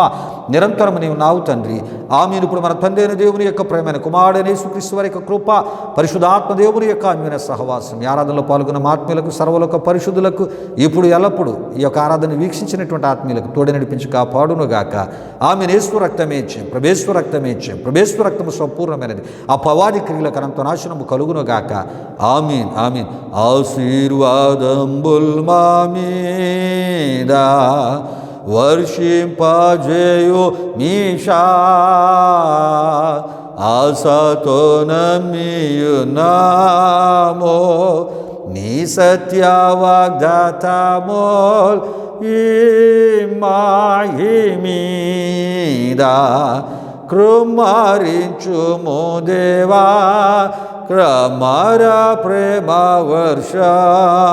[SPEAKER 1] నిరంతరము నీవు నావు తండ్రి. ఆమేన్. ఇప్పుడు మన తండ్రి అయిన దేవుని యొక్క ప్రేమైన కుమారుడైన యేసుక్రీస్తు వారి యొక్క కృప, పరిశుద్ధాత్మ దేవుని యొక్క అన్యోన్య సహవాసం, ఈ ఆరాధనలో పాల్గొన్న ఆత్మీయులకు, సర్వలోక పరిశుద్ధులకు, ఇప్పుడు ఎల్లప్పుడు ఈ యొక్క ఆరాధన వీక్షించినటువంటి ఆత్మీయులకు తోడి నడిపించి కాపాడును గాక. ఆమేన్. యేసు రక్తమే ఇచ్చాం, ప్రభేశ్వర రక్తమే ఇచ్చాం, ప్రభేశ్వర రక్తము సంపూర్ణమైనది. ఆ పవాది క్రియలకు అనంత నాశనము కలుగును గాక. ఆమేన్, ఆమేన్. ఆశీర్వాదంబుల్ మా మీద వర్షింపజేయు మీషా, ఆశతో నమ్మియున్నామో నీ సత్య వాగ్దాతమోల్ ఈ మాయి మీద కృమరించుము దేవా, క్రమర ప్రేమ వర్షంబోల్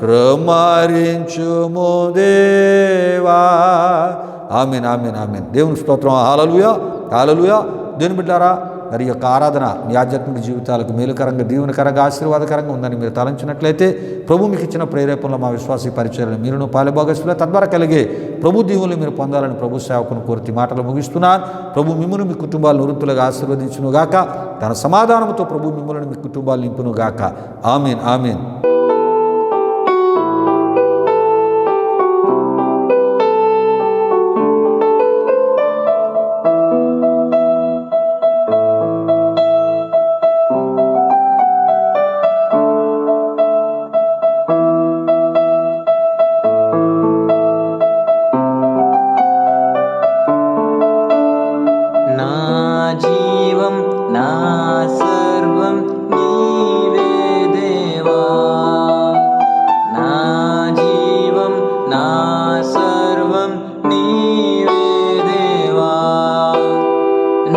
[SPEAKER 1] కృమరించుము దేవా. ఆమేన్, ఆమేన్, ఆమేన్. దేవుని స్తోత్రం. హల్లెలూయా, హల్లెలూయా. దేవుని బిడ్డలారా, మరి యొక్క ఆరాధన మీ ఆధ్యాత్మిక జీవితాలకు మేలుకరంగా, దీవెనకరంగా, ఆశీర్వాదకరంగా ఉందని మీరు తలంచినట్లయితే ప్రభు మీకు ఇచ్చిన ప్రేరేపణలో మా విశ్వాస పరిచయాలను మీరును పాలుభాగస్తులు తద్వారా కలిగే ప్రభు దీవులు మీరు పొందాలని ప్రభు సేవకును కోరి మాటలు ముగిస్తున్నాను. ప్రభు మిమ్మును మీ కుటుంబాలను వృత్తులుగా ఆశీర్వదించును గాక. తన సమాధానంతో ప్రభు మిమ్మల్ని మీ కుటుంబాలు నింపును గాక. ఆమేన్, ఆమేన్.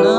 [SPEAKER 3] నా